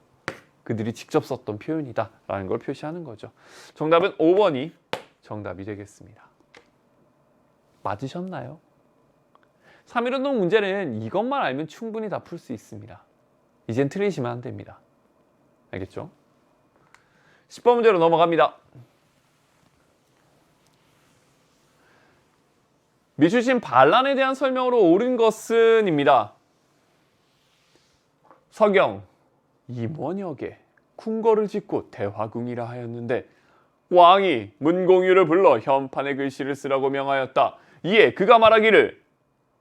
그들이 직접 썼던 표현이다라는 걸 표시하는 거죠. 정답은 5번이 정답이 되겠습니다. 맞으셨나요? 3.1운동 문제는 이것만 알면 충분히 다 풀 수 있습니다. 이젠 틀리시면 안 됩니다. 알겠죠? 10번 문제로 넘어갑니다. 미추신 반란에 대한 설명으로 옳은 것은 입니다. 서경 임원역에 궁궐을 짓고 대화궁이라 하였는데 왕이 문공유를 불러 현판에 글씨를 쓰라고 명하였다. 이에 그가 말하기를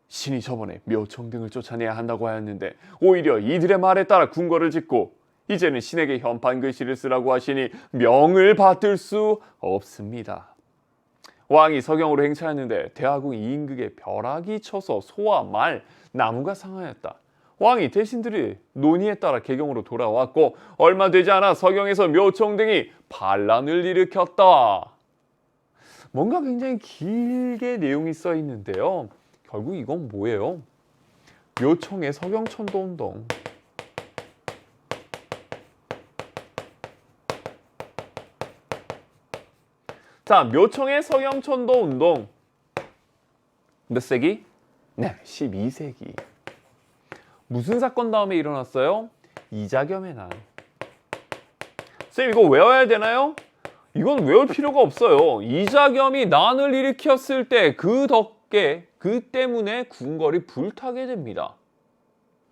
신이 저번에 묘청 등을 쫓아내야 한다고 하였는데 오히려 이들의 말에 따라 궁궐을 짓고 이제는 신에게 현판 글씨를 쓰라고 하시니 명을 받들 수 없습니다. 왕이 서경으로 행차했는데 대화궁 이인극에 벼락이 쳐서 소와 말, 나무가 상하였다. 왕이 대신들이 논의에 따라 개경으로 돌아왔고 얼마 되지 않아 서경에서 묘청 등이 반란을 일으켰다. 뭔가 굉장히 길게 내용이 써 있는데요. 결국 이건 뭐예요? 묘청의 서경천도운동. 자, 묘청의 서경천도운동 몇 세기? 네, 12세기. 무슨 사건 다음에 일어났어요? 이자겸의 난. 쌤, 이거 외워야 되나요? 이건 외울 필요가 없어요. 이자겸이 난을 일으켰을 때 그 덕에 그 때문에 궁궐이 불타게 됩니다.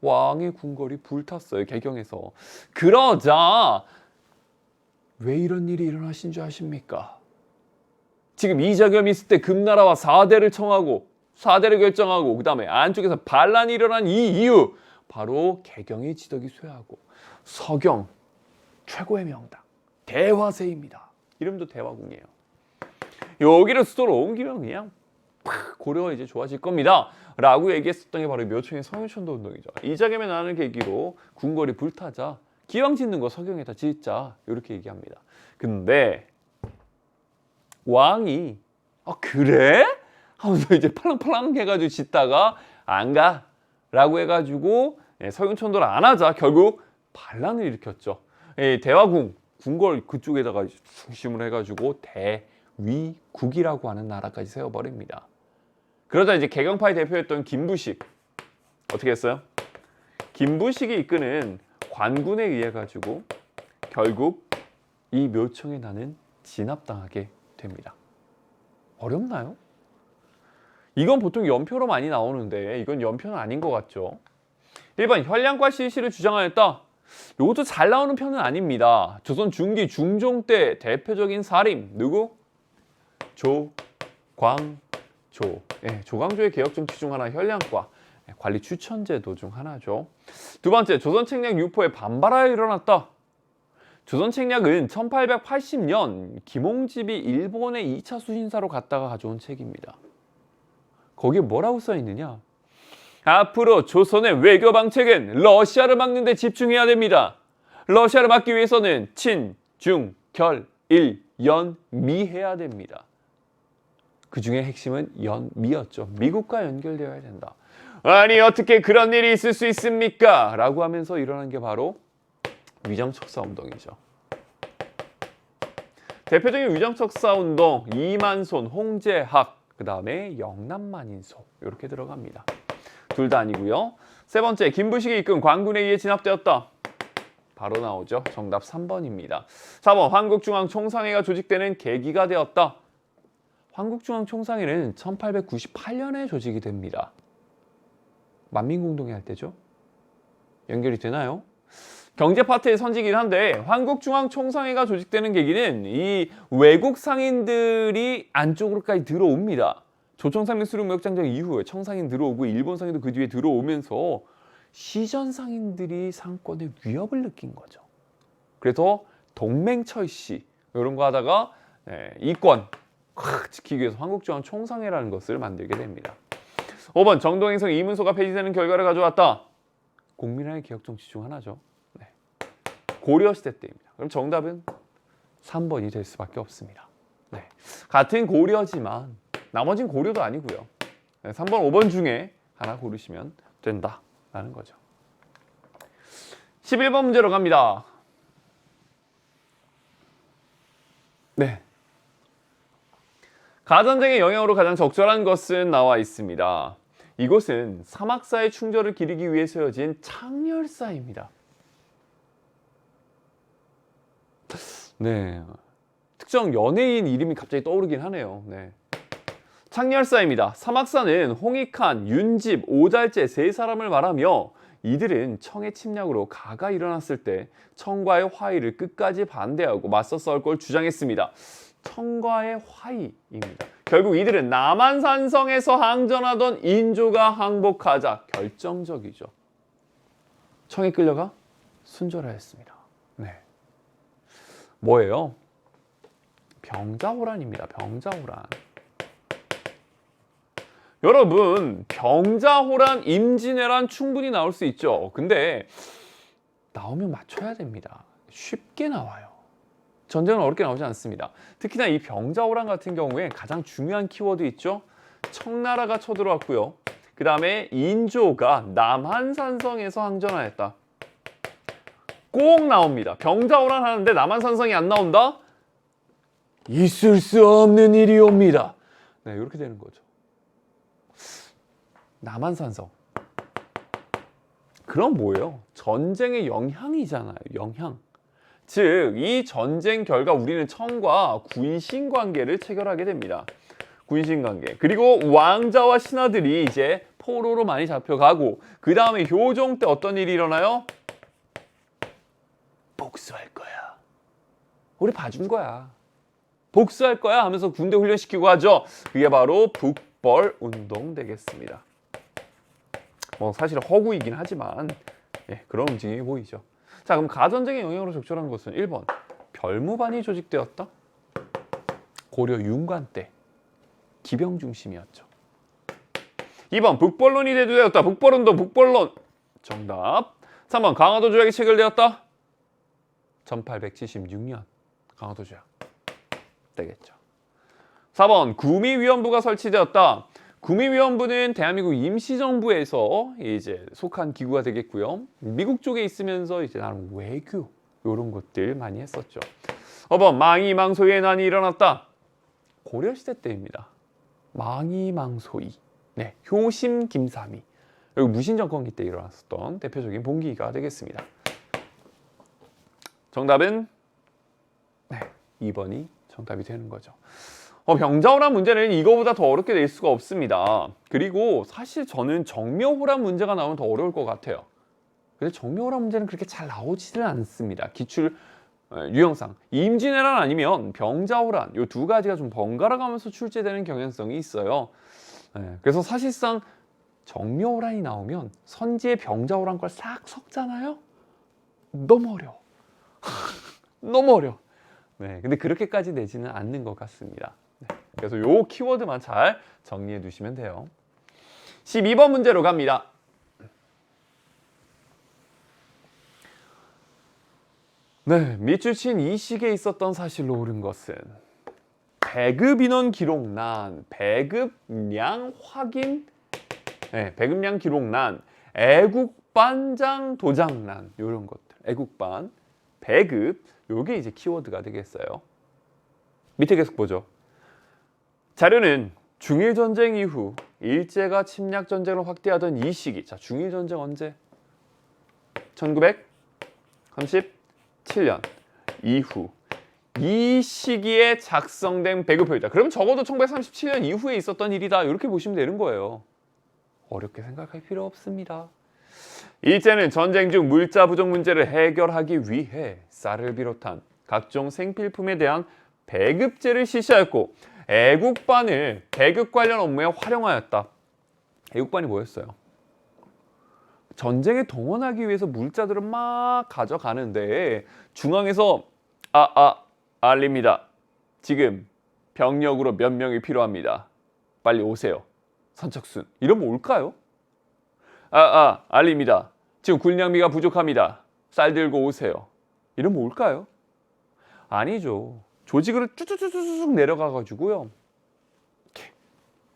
왕의 궁궐이 불탔어요. 개경에서. 그러자 왜 이런 일이 일어나신 줄 아십니까? 지금 이자겸이 있을 때 금나라와 사대를 청하고 사대를 결정하고 그 다음에 안쪽에서 반란이 일어난 이 이유 바로 개경의 지덕이 쇠하고 서경 최고의 명당 대화세입니다. 이름도 대화궁이에요. 여기를 수도로 옮기면 그냥 고려가 이제 좋아질 겁니다 라고 얘기했었던 게 바로 묘청의 서경천도운동이죠. 이자겸의 난을 계기로 궁궐이 불타자 기왕 짓는 거 서경에다 짓자 이렇게 얘기합니다. 근데 왕이 그래? 하면서 이제 팔랑팔랑 해가지고 짓다가 안 가 라고 해가지고 서경천도를 안 하자 결국 반란을 일으켰죠. 대화궁 궁궐 그쪽에다가 중심을 해가지고 대위국이라고 하는 나라까지 세워버립니다. 그러다 이제 개경파의 대표였던 김부식 어떻게 했어요? 김부식이 이끄는 관군에 의해 가지고 결국 이 묘청의 난은 진압당하게 됩니다. 어렵나요? 이건 보통 연표로 많이 나오는데 이건 연표는 아닌 것 같죠. 1번 혈량과 실시를 주장하였다. 이것도 잘 나오는 편은 아닙니다. 조선 중기 중종 때 대표적인 사림 누구? 조광조. 조광조의 개혁 정치 중 하나 혈량과 관리 추천제도 중 하나죠. 두 번째 조선 책략 유포에 반발하여 일어났다. 조선 책략은 1880년 김홍집이 일본의 2차 수신사로 갔다가 가져온 책입니다. 거기에 뭐라고 써 있느냐? 앞으로 조선의 외교 방책은 러시아를 막는 데 집중해야 됩니다. 러시아를 막기 위해서는 친, 중, 결, 일, 연, 미 해야 됩니다. 그 중에 핵심은 연, 미였죠. 미국과 연결되어야 된다. 아니 어떻게 그런 일이 있을 수 있습니까? 라고 하면서 일어난 게 바로 위정척사운동이죠. 대표적인 위정척사운동 이만손, 홍제학, 그 다음에 영남만인소 이렇게 들어갑니다. 둘 다 아니고요. 세 번째 김부식이 이끈 관군에 의해 진압되었다. 바로 나오죠. 정답 3번입니다. 4번 한국중앙총상회가 조직되는 계기가 되었다. 한국중앙총상회는 1898년에 조직이 됩니다. 만민공동회 할 때죠. 연결이 되나요? 경제 파트의 선지긴 한데 한국중앙총상회가 조직되는 계기는 이 외국 상인들이 안쪽으로까지 들어옵니다. 조총상민 수륙무역장정 이후에 청상인 들어오고 일본 상인도 그 뒤에 들어오면서 시전 상인들이 상권의 위협을 느낀 거죠. 그래서 동맹 철시 이런 거 하다가 이권 지키기 위해서 한국중앙총상회라는 것을 만들게 됩니다. 5번 정동행성 이문소가 폐지되는 결과를 가져왔다. 국민의 개혁 정치 중 하나죠. 네. 고려시대 때입니다. 그럼 정답은 3번이 될 수밖에 없습니다. 네. 같은 고려지만 나머진 고려도 아니고요. 3번, 5번 중에 하나 고르시면 된다라는 거죠. 11번 문제로 갑니다. 네. 가전쟁의 영향으로 가장 적절한 것은 나와 있습니다. 이곳은 사막사의 충절을 기리기 위해 세워진 창렬사입니다. 네. 특정 연예인 이름이 갑자기 떠오르긴 하네요. 네. 창렬사입니다. 사막사는 홍익한, 윤집, 오잘제 세 사람을 말하며 이들은 청의 침략으로 가가 일어났을 때 청과의 화의를 끝까지 반대하고 맞서 싸울 걸 주장했습니다. 청과의 화의입니다. 결국 이들은 남한산성에서 항전하던 인조가 항복하자 결정적이죠. 청에 끌려가 순절하였습니다. 네. 뭐예요? 병자호란입니다. 병자호란. 여러분, 병자호란, 임진왜란 충분히 나올 수 있죠. 근데 나오면 맞춰야 됩니다. 쉽게 나와요. 전쟁은 어렵게 나오지 않습니다. 특히나 이 병자호란 같은 경우에 가장 중요한 키워드 있죠. 청나라가 쳐들어왔고요. 그 다음에 인조가 남한산성에서 항전하였다. 꼭 나옵니다. 병자호란 하는데 남한산성이 안 나온다? 있을 수 없는 일이옵니다. 네, 이렇게 되는 거죠. 남한산성. 그럼 뭐예요? 전쟁의 영향이잖아요. 영향. 즉, 이 전쟁 결과 우리는 청과 군신 관계를 체결하게 됩니다. 군신 관계. 그리고 왕자와 신하들이 이제 포로로 많이 잡혀가고 그 다음에 효종 때 어떤 일이 일어나요? 복수할 거야. 우리 봐준 거야. 복수할 거야 하면서 군대 훈련시키고 하죠. 그게 바로 북벌운동 되겠습니다. 뭐 사실 허구이긴 하지만 그런 움직임이 보이죠. 자, 그럼 가전쟁의 영향으로 적절한 것은 1번 별무반이 조직되었다. 고려 윤관 때 기병 중심이었죠. 2번 북벌론이 대두되었다. 북벌운동, 북벌론. 정답. 3번 강화도 조약이 체결되었다. 1876년 강화도 조약 되겠죠. 4번 구미위원부가 설치되었다. 구미위원부는 대한민국 임시정부에서 이제 속한 기구가 되겠고요. 미국 쪽에 있으면서 이제 나름 외교 이런 것들 많이 했었죠. 5번 망이망소이의 난이 일어났다. 고려시대 때입니다. 망이망소이. 네, 효심 김삼이. 여기 무신정권기 때 일어났었던 대표적인 봉기가 되겠습니다. 정답은 2번이 정답이 되는 거죠. 병자호란 문제는 이거보다 더 어렵게 낼 수가 없습니다. 그리고 사실 저는 정묘호란 문제가 나오면 더 어려울 것 같아요. 근데 정묘호란 문제는 그렇게 잘 나오지는 않습니다. 기출 유형상 임진왜란 아니면 병자호란 이 두 가지가 좀 번갈아 가면서 출제되는 경향성이 있어요. 그래서 사실상 정묘호란이 나오면 선지의 병자호란 걸 싹 섞잖아요. 너무 어려워. 너무 어려워. 네, 근데 그렇게까지 내지는 않는 것 같습니다. 네, 그래서 요 키워드만 잘 정리해 두시면 돼요. 12번 문제로 갑니다. 네, 밑줄 이 시기에 있었던 사실로 옳은 것은 배급인원 기록란, 배급량 확인, 배급량 기록란, 애국반장 도장란 이런 것들, 애국반, 배급, 요게 이제 키워드가 되겠어요. 밑에 계속 보죠. 자료는 중일전쟁 이후 일제가 침략전쟁을 확대하던 이 시기. 자, 중일전쟁 언제? 37년 이후 이 시기에 작성된 배급표이다. 그럼 적어도 1937년 이후에 있었던 일이다. 이렇게 보시면 되는 거예요. 어렵게 생각할 필요 없습니다. 일제는 전쟁 중 물자 부족 문제를 해결하기 위해 쌀을 비롯한 각종 생필품에 대한 배급제를 실시하였고 애국반을 배급 관련 업무에 활용하였다. 애국반이 뭐였어요? 전쟁에 동원하기 위해서 물자들을 막 가져가는데 중앙에서 알립니다. 지금 병력으로 몇 명이 필요합니다. 빨리 오세요. 선착순. 이러면 올까요? 알립니다. 지금 군량미가 부족합니다. 쌀 들고 오세요. 이러면 올까요? 아니죠. 조직을 쭈쭈쭈쭈 내려가가지고요.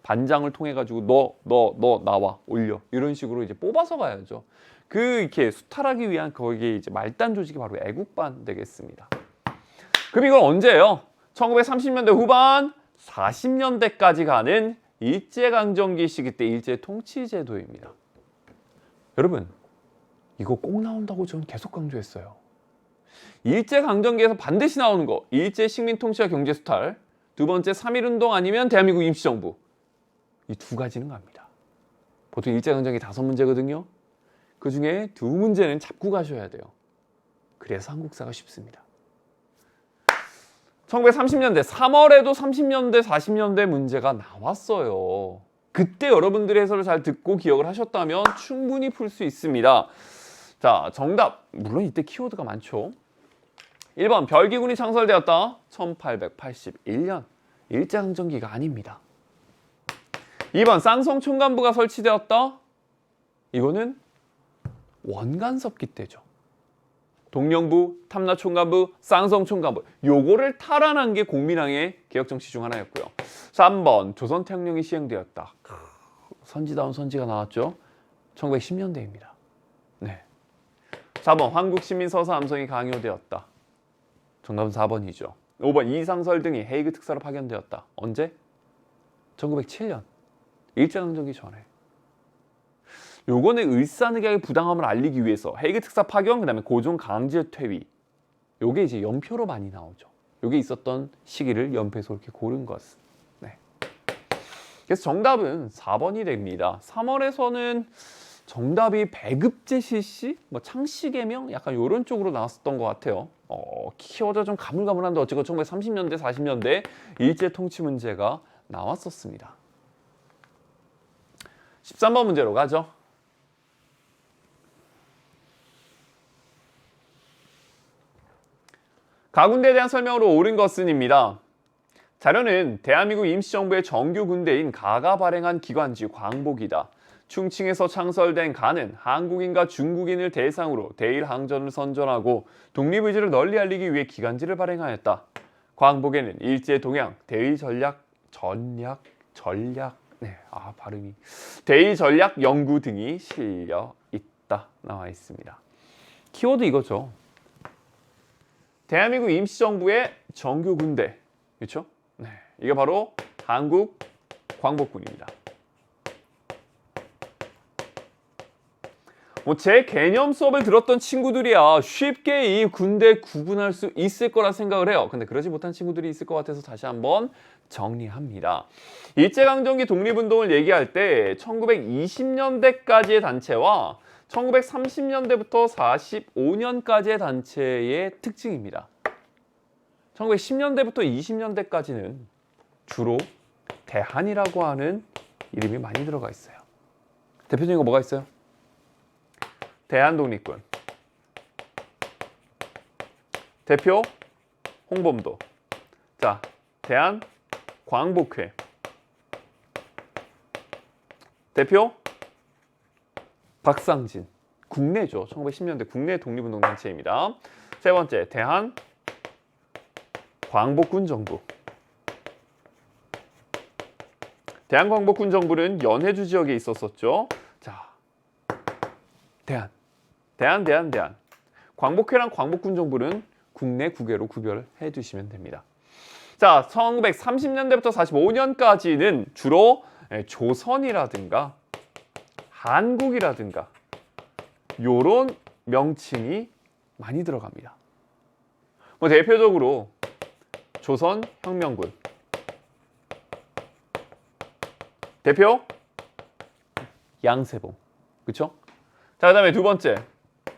반장을 통해가지고 너 나와 올려 이런 식으로 이제 뽑아서 가야죠. 이렇게 수탈하기 위한 거기에 이제 말단 조직이 바로 애국반 되겠습니다. 그럼 이건 언제예요? 1930년대 후반 40년대까지 가는 일제강점기 시기 때 일제 통치제도입니다. 여러분 이거 꼭 나온다고 저는 계속 강조했어요. 일제강점기에서 반드시 나오는 거 일제 식민통치와 경제수탈, 두 번째 3.1운동 아니면 대한민국 임시정부. 이 두 가지는 갑니다. 보통 일제강점기 5문제거든요. 그 중에 2문제는 잡고 가셔야 돼요. 그래서 한국사가 쉽습니다. 1930년대 3월에도 30년대 40년대 문제가 나왔어요. 그때 여러분들이 해설을 잘 듣고 기억을 하셨다면 충분히 풀 수 있습니다. 자, 정답. 물론 이때 키워드가 많죠. 1번 별기군이 창설되었다. 1881년. 일제강점기가 아닙니다. 2번 쌍성총관부가 설치되었다. 이거는 원간섭기 때죠. 동령부, 탐라총관부, 쌍성총관부 요거를 탈환한 게 공민왕의 개혁정치 중 하나였고요. 3번 조선태양령이 시행되었다. 선지다운 선지가 나왔죠. 1910년대입니다. 네. 4번 한국시민서사 암송이 강요되었다. 정답은 4번이죠. 5번 이상설 등이 헤이그 특사로 파견되었다. 언제? 1907년. 일제강점기 전에. 요거는 을사늑약의 부당함을 알리기 위해서 헤이그 특사 파견, 그다음에 고종 강제 퇴위. 요게 이제 연표로 많이 나오죠. 요게 있었던 시기를 연표에서 이렇게 고른 것은. 네. 그래서 정답은 4번이 됩니다. 3월에서는 정답이 배급제 실시, 뭐 창씨 개명 약간 요런 쪽으로 나왔었던 것 같아요. 키워드 좀 가물가물한데 어쨌건 1930년대, 40년대 일제 통치 문제가 나왔었습니다. 13번 문제로 가죠. 가군대에 대한 설명으로 옳은 것은입니다. 자료는 대한민국 임시정부의 정규 군대인 가가 발행한 기관지 광복이다. 충칭에서 창설된 가는 한국인과 중국인을 대상으로 대일항전을 선전하고 독립의지를 널리 알리기 위해 기관지를 발행하였다. 광복에는 일제 동향, 대의 전략 대의 전략 연구 등이 실려 있다 나와 있습니다. 키워드 이거죠. 대한민국 임시정부의 정규 군대, 그렇죠? 네, 이게 바로 한국 광복군입니다. 제 개념 수업을 들었던 친구들이야 쉽게 이 군대 구분할 수 있을 거라 생각을 해요. 근데 그러지 못한 친구들이 있을 것 같아서 다시 한번 정리합니다. 일제강점기 독립운동을 얘기할 때 1920년대까지의 단체와 1930년대부터 45년까지의 단체의 특징입니다. 1910년대부터 20년대까지는 주로 대한이라고 하는 이름이 많이 들어가 있어요. 대표적인 거 뭐가 있어요? 대한독립군, 대표 홍범도, 자 대한광복회, 대표 박상진, 국내죠. 1910년대 국내 독립운동단체입니다. 세 번째 대한광복군정부. 대한광복군정부는 연해주 지역에 있었었죠. 자, 대한. 광복회랑 광복군정부는 국내 국외로 구별해 두시면 됩니다. 자, 1930년대부터 45년까지는 주로 조선이라든가 한국이라든가 요런 명칭이 많이 들어갑니다. 뭐 대표적으로 조선혁명군 대표 양세봉, 그쵸? 자, 그 다음에 두 번째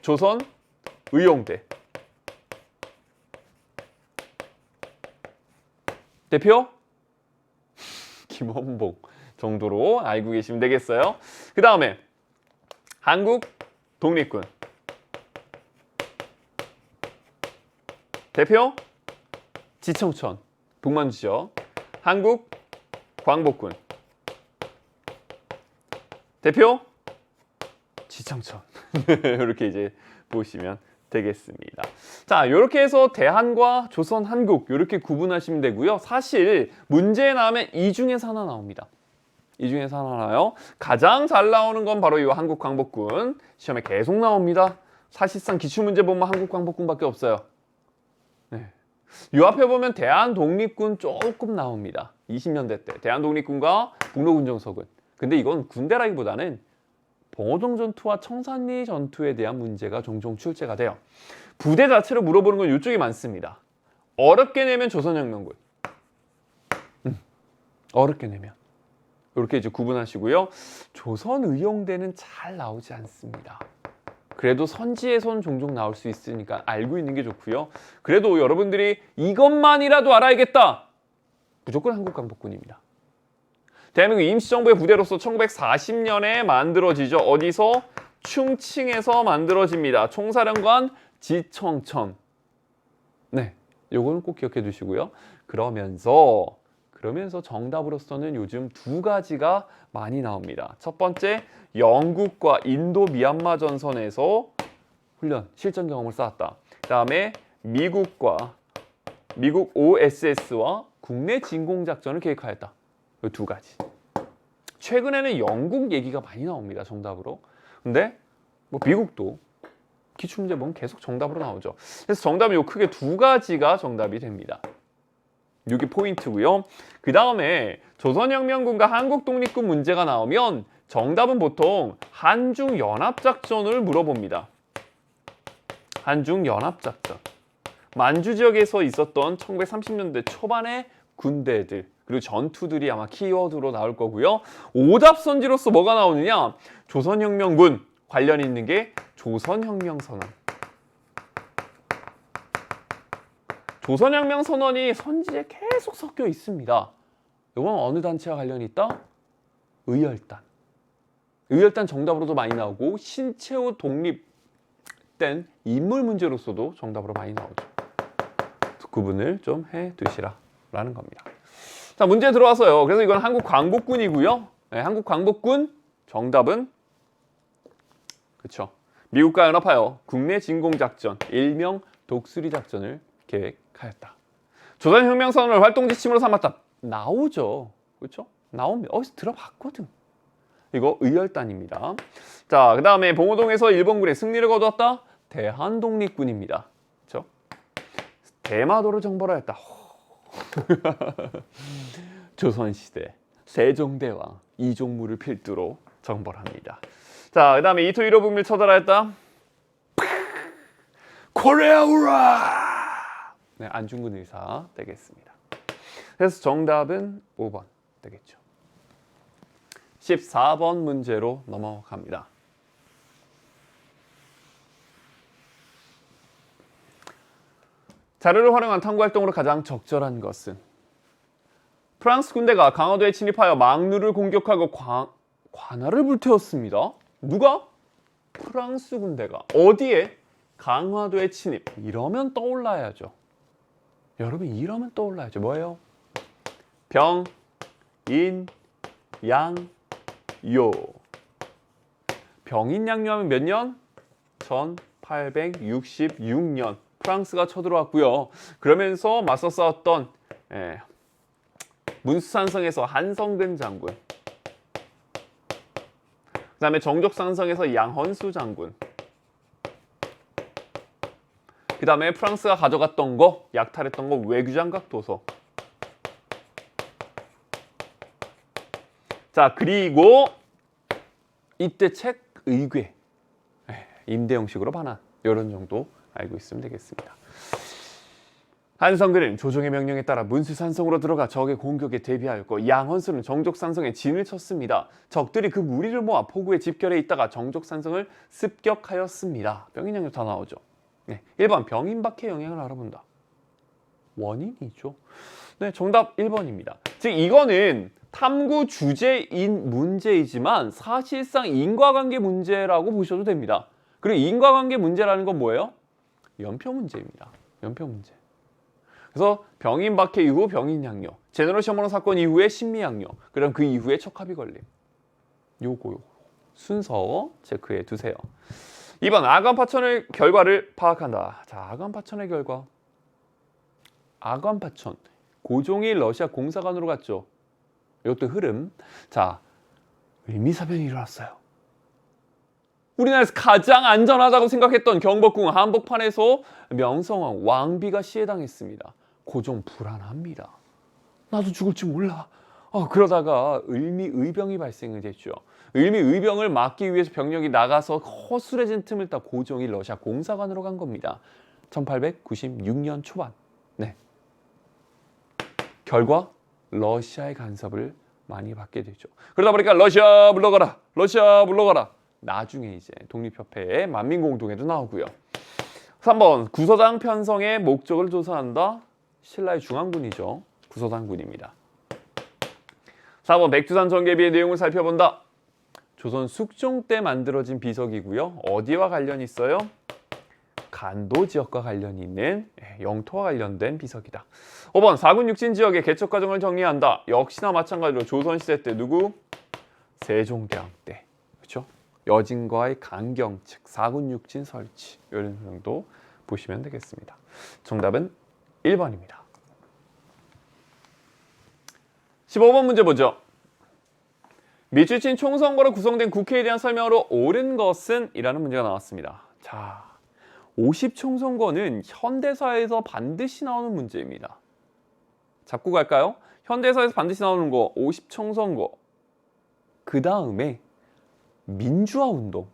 조선의용대 대표 김원봉 정도로 알고 계시면 되겠어요. 그 다음에 한국 독립군 대표 지청천 북만주죠. 한국 광복군 대표 지청천 이렇게 이제 보시면 되겠습니다. 자, 이렇게 해서 대한과 조선, 한국 이렇게 구분하시면 되고요. 사실 문제에 나오면 이 중에서 하나 나옵니다. 이 중에서 하나 나와요. 가장 잘 나오는 건 바로 이 한국 광복군. 시험에 계속 나옵니다. 사실상 기출문제 보면 한국 광복군밖에 없어요. 네. 요 앞에 보면 대한독립군 조금 나옵니다. 20년대 때 대한독립군과 북로군정서군. 근데 이건 군대라기보다는 봉오동 전투와 청산리 전투에 대한 문제가 종종 출제가 돼요. 부대 자체로 물어보는 건 이쪽이 많습니다. 어렵게 내면 조선혁명군. 어렵게 내면. 이렇게 이제 구분하시고요. 조선의용대는 잘 나오지 않습니다. 그래도 선지에선 종종 나올 수 있으니까 알고 있는 게 좋고요. 그래도 여러분들이 이것만이라도 알아야겠다. 무조건 한국광복군입니다. 대한민국 임시정부의 부대로서 1940년에 만들어지죠. 어디서? 충칭에서 만들어집니다. 총사령관 지청천. 네, 요거는 꼭 기억해 두시고요. 그러면서 정답으로서는 요즘 두 가지가 많이 나옵니다. 첫 번째, 영국과 인도 미얀마 전선에서 훈련, 실전 경험을 쌓았다. 그 다음에 미국 OSS와 국내 진공작전을 계획하였다. 이 두 가지. 최근에는 영국 얘기가 많이 나옵니다. 정답으로. 근데 뭐 미국도 기출문제 보면 계속 정답으로 나오죠. 그래서 정답은 요 크게 두 가지가 정답이 됩니다. 이게 포인트고요. 그 다음에 조선혁명군과 한국독립군 문제가 나오면 정답은 보통 한중연합작전을 물어봅니다. 한중연합작전. 만주 지역에서 있었던 1930년대 초반의 군대들 그리고 전투들이 아마 키워드로 나올 거고요. 오답선지로서 뭐가 나오느냐? 조선혁명군 관련 있는 게 조선혁명선언. 조선혁명선언이 선지에 계속 섞여 있습니다. 이건 어느 단체와 관련이 있다? 의열단. 의열단 정답으로도 많이 나오고 신체후 독립된 인물 문제로서도 정답으로 많이 나오죠. 구분을 좀 해두시라라는 겁니다. 자, 문제 들어와서요. 그래서 이건 한국 광복군이고요. 네, 한국 광복군 정답은 그렇죠. 미국과 연합하여 국내 진공작전, 일명 독수리 작전을 계획하였다. 조선혁명선언을 활동 지침으로 삼았다. 나오죠. 그렇죠? 나옵니다. 어디서 들어봤거든. 이거 의열단입니다. 자, 그 다음에 봉오동에서 일본군의 승리를 거두었다. 대한독립군입니다. 그렇죠? 대마도를 정벌하였다. 조선시대 세종대왕 이종무를 필두로 정벌합니다. 자, 그 다음에 이토 히로 북미를 처단하였다. 코레아우라! 네, 안중근 의사 되겠습니다. 그래서 정답은 5번 되겠죠. 14번 문제로 넘어갑니다. 자료를 활용한 탐구활동으로 가장 적절한 것은 프랑스 군대가 강화도에 침입하여 망루를 공격하고 관할을 불태웠습니다. 누가? 프랑스 군대가. 어디에? 강화도에 침입. 이러면 떠올라야죠. 여러분 이러면 떠올라야죠. 뭐예요? 병, 인, 양, 요. 병인양요하면 몇 년? 1866년 프랑스가 쳐들어왔고요. 그러면서 맞서 싸웠던 문수산성에서 한성근 장군, 그 다음에 정족산성에서 양헌수 장군, 그 다음에 프랑스가 가져갔던 거, 약탈했던 거 외교장각 도서. 자, 그리고 이때 책 의궤, 임대형식으로 반환 이런 정도 알고 있으면 되겠습니다. 한성근은 조정의 명령에 따라 문수산성으로 들어가 적의 공격에 대비하였고 양헌수는 정족산성에 진을 쳤습니다. 적들이 그 무리를 모아 포구에 집결해 있다가 정족산성을 습격하였습니다. 병인양요 다 나오죠. 네, 1번 병인박해 영향을 알아본다. 원인이죠. 네, 정답 1번입니다. 즉 이거는 탐구 주제인 문제이지만 사실상 인과관계 문제라고 보셔도 됩니다. 그리고 인과관계 문제라는 건 뭐예요? 연표 문제입니다. 연표 문제. 그래서 병인박해 이후 병인양요, 제너럴 셔먼 사건 이후에 신미양요, 그럼 그 이후에 척합이 걸림. 요거 순서 체크해 두세요. 2번 아간파천의 결과를 파악한다. 자, 아간파천의 결과. 아간파천 고종이 러시아 공사관으로 갔죠. 이것도 흐름. 자, 을미사변이 일어났어요. 우리나라에서 가장 안전하다고 생각했던 경복궁 한복판에서 명성황 왕비가 시해당했습니다. 고종 불안합니다. 나도 죽을지 몰라. 그러다가 을미의병이 발생을 했죠. 을미의병을 막기 위해서 병력이 나가서 허술해진 틈을 타 고종이 러시아 공사관으로 간 겁니다. 1896년 초반. 네. 결과 러시아의 간섭을 많이 받게 되죠. 그러다 보니까 러시아 물러가라, 러시아 물러가라. 나중에 이제 독립협회의 만민공동회도 나오고요. 3번 구서당 편성의 목적을 조사한다. 신라의 중앙군이죠. 구서당군입니다. 4번 백두산 정계비의 내용을 살펴본다. 조선 숙종 때 만들어진 비석이고요. 어디와 관련이 있어요? 간도 지역과 관련이 있는 영토와 관련된 비석이다. 5번 4군 6진 지역의 개척 과정을 정리한다. 역시나 마찬가지로 조선시대 때 누구? 세종대왕 때. 그렇죠? 여진과의 강경, 즉 4군 6진 설치. 이런 정도 보시면 되겠습니다. 정답은 1번입니다. 15번 문제 보죠. 미추친 총선거로 구성된 국회에 대한 설명으로 옳은 것은? 이라는 문제가 나왔습니다. 자, 50총선거는 현대사에서 반드시 나오는 문제입니다. 잡고 갈까요? 현대사에서 반드시 나오는 거 50총선거. 그 다음에 민주화운동.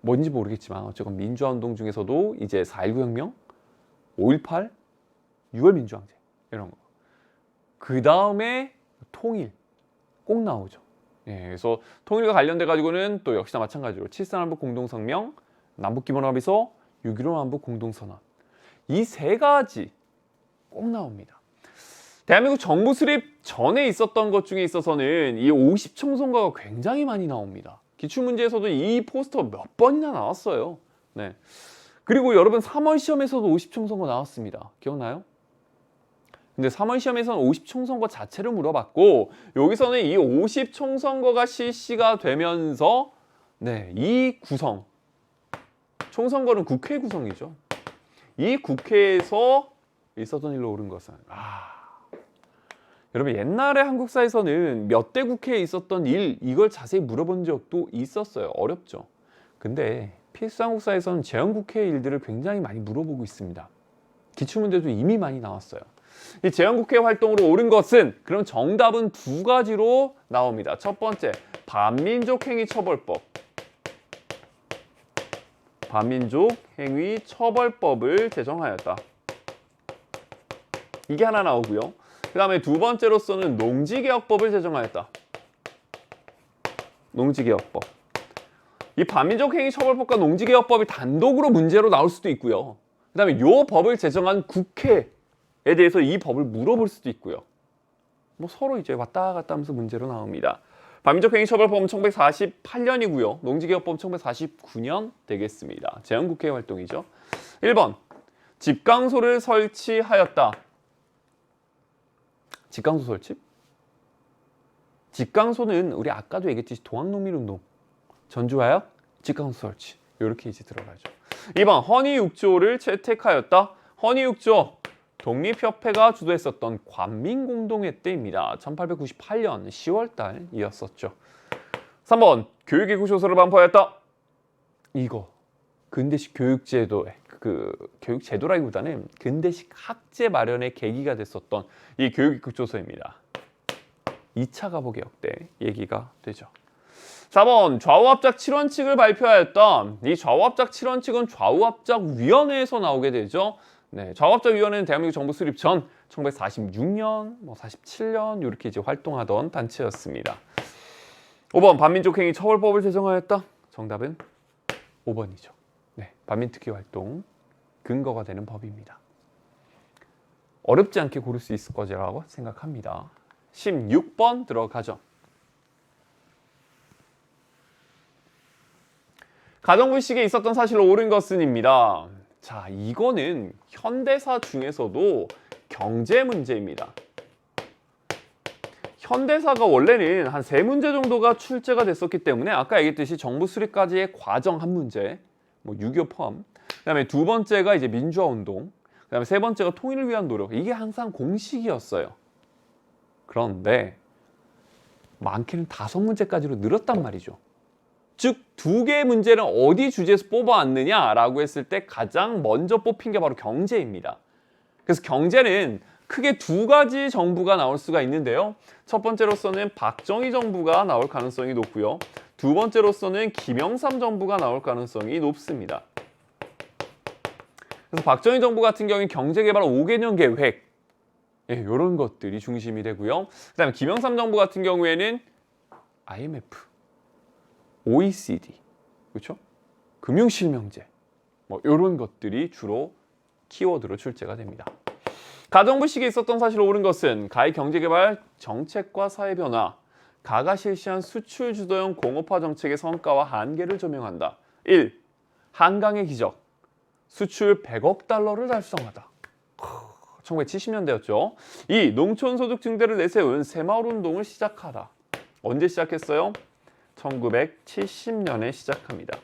뭔지 모르겠지만 어쨌건 민주화운동 중에서도 이제 4.19 혁명, 5.18, 6월 민주항쟁 이런 거. 그 다음에 통일 꼭 나오죠. 예, 그래서 통일과 관련돼 가지고는 또 역시나 마찬가지로 7.3남북 공동성명, 남북기본합의서, 6.15 남북 공동선언. 이 세 가지 꼭 나옵니다. 대한민국 정부 수립 전에 있었던 것 중에 있어서는 이 50총선거가 굉장히 많이 나옵니다. 기출문제에서도 이 포스터 몇 번이나 나왔어요. 네. 그리고 여러분 3월 시험에서도 50총선거 나왔습니다. 기억나요? 근데 3월 시험에서는 50총선거 자체를 물어봤고 여기서는 이 50총선거가 실시가 되면서 네, 이 구성 총선거는 국회 구성이죠. 이 국회에서 있었던 일로 옳은 것은 여러분 옛날에 한국사에서는 몇 대 국회에 있었던 일 이걸 자세히 물어본 적도 있었어요. 어렵죠. 근데 필수 한국사에서는 재헌국회의 일들을 굉장히 많이 물어보고 있습니다. 기출문제도 이미 많이 나왔어요. 이 재헌국회 활동으로 옳은 것은 그럼 정답은 두 가지로 나옵니다. 첫 번째, 반민족행위처벌법. 반민족행위처벌법을 제정하였다. 이게 하나 나오고요. 그 다음에 두 번째로서는 농지개혁법을 제정하였다. 농지개혁법. 이 반민족행위처벌법과 농지개혁법이 단독으로 문제로 나올 수도 있고요. 그 다음에 이 법을 제정한 국회에 대해서 이 법을 물어볼 수도 있고요. 뭐 서로 이제 왔다 갔다 하면서 문제로 나옵니다. 반민족행위처벌법은 1948년이고요. 농지개혁법은 1949년 되겠습니다. 재헌국회 활동이죠. 1번, 집강소를 설치하였다. 집강소 설치? 집강소는 우리 아까도 얘기했듯이 동학농민운동, 전주화약, 집강소 설치 이렇게 이제 들어가죠. 2번, 헌의육조를 채택하였다. 헌의육조, 독립협회가 주도했었던 관민공동회 때입니다. 1898년 10월달이었었죠. 3번, 교육기구조서를 반포하였다. 이거 근대식 교육제도의 교육제도라기보다는 근대식 학제 마련의 계기가 됐었던 이 교육기구조서입니다. 2차 가보개혁 때 얘기가 되죠. 4번 좌우합작 7원칙을 발표하였다. 이 좌우합작 7원칙은 좌우합작위원회에서 나오게 되죠. 네, 좌우합작위원회는 대한민국 정부 수립 전 1946년, 47년 이렇게 이제 활동하던 단체였습니다. 5번 반민족행위 처벌법을 제정하였다. 정답은 5번이죠. 네, 반민특위 활동 근거가 되는 법입니다. 어렵지 않게 고를 수 있을 거라고 생각합니다. 16번 들어가죠. 가정불식에 있었던 사실로 옳은 것은입니다. 자, 이거는 현대사 중에서도 경제 문제입니다. 현대사가 원래는 한 3문제 정도가 출제가 됐었기 때문에 아까 얘기했듯이 정부 수립까지의 과정 한 문제, 6.25 포함, 그다음에 두 번째가 이제 민주화 운동, 그다음에 세 번째가 통일을 위한 노력. 이게 항상 공식이었어요. 그런데 많게는 5문제까지로 늘었단 말이죠. 즉, 2개의 문제는 어디 주제에서 뽑아왔느냐라고 했을 때 가장 먼저 뽑힌 게 바로 경제입니다. 그래서 경제는 크게 2가지 정부가 나올 수가 있는데요. 첫 번째로서는 박정희 정부가 나올 가능성이 높고요. 두 번째로서는 김영삼 정부가 나올 가능성이 높습니다. 그래서 박정희 정부 같은 경우는 경제개발 5개년 계획, 이런 것들이 중심이 되고요. 그다음에 김영삼 정부 같은 경우에는 IMF, OECD, 그렇죠? 금융실명제, 이런 것들이 주로 키워드로 출제가 됩니다. 가정불식에 있었던 사실로 옳은 것은 가의 경제개발 정책과 사회변화, 가가 실시한 수출 주도형 공업화 정책의 성과와 한계를 조명한다. 1. 한강의 기적, 수출 100억 달러를 달성하다. 1970년대였죠. 2. 농촌소득 증대를 내세운 새마을 운동을 시작하다. 언제 시작했어요? 1970년에 시작합니다.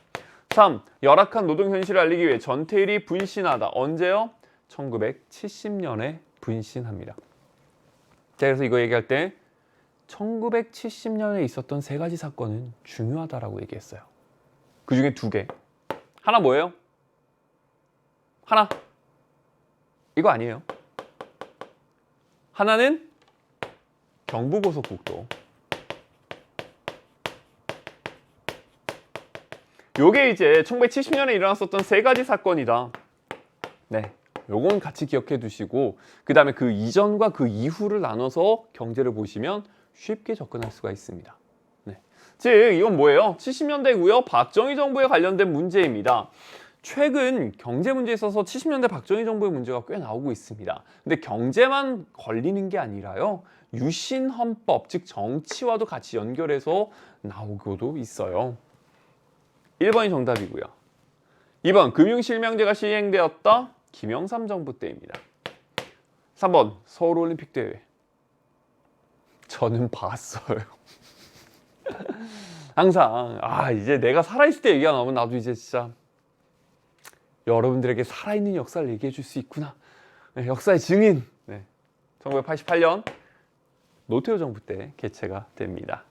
3. 열악한 노동 현실을 알리기 위해 전태일이 분신하다. 언제요? 1970년에 분신합니다. 자, 그래서 이거 얘기할 때 1970년에 있었던 3가지 사건은 중요하다라고 얘기했어요. 그 중에 2개. 하나 뭐예요? 하나. 이거 아니에요. 하나는 경부고속국도. 요게 이제 1970년에 일어났었던 3가지 사건이다. 네. 요건 같이 기억해 두시고 그 다음에 그 이전과 그 이후를 나눠서 경제를 보시면 쉽게 접근할 수가 있습니다. 네. 즉 이건 뭐예요? 70년대고요. 박정희 정부에 관련된 문제입니다. 최근 경제 문제에 있어서 70년대 박정희 정부의 문제가 꽤 나오고 있습니다. 근데 경제만 걸리는 게 아니라요. 유신헌법, 즉 정치와도 같이 연결해서 나오고도 있어요. 1번이 정답이고요. 2번 금융실명제가 시행되었다. 김영삼 정부 때입니다. 3번 서울올림픽 대회. 저는 봤어요. 항상 이제 내가 살아있을 때 얘기가 나오면 나도 이제 진짜 여러분들에게 살아있는 역사를 얘기해 줄 수 있구나. 네, 역사의 증인. 네. 1988년 노태우 정부 때 개최가 됩니다.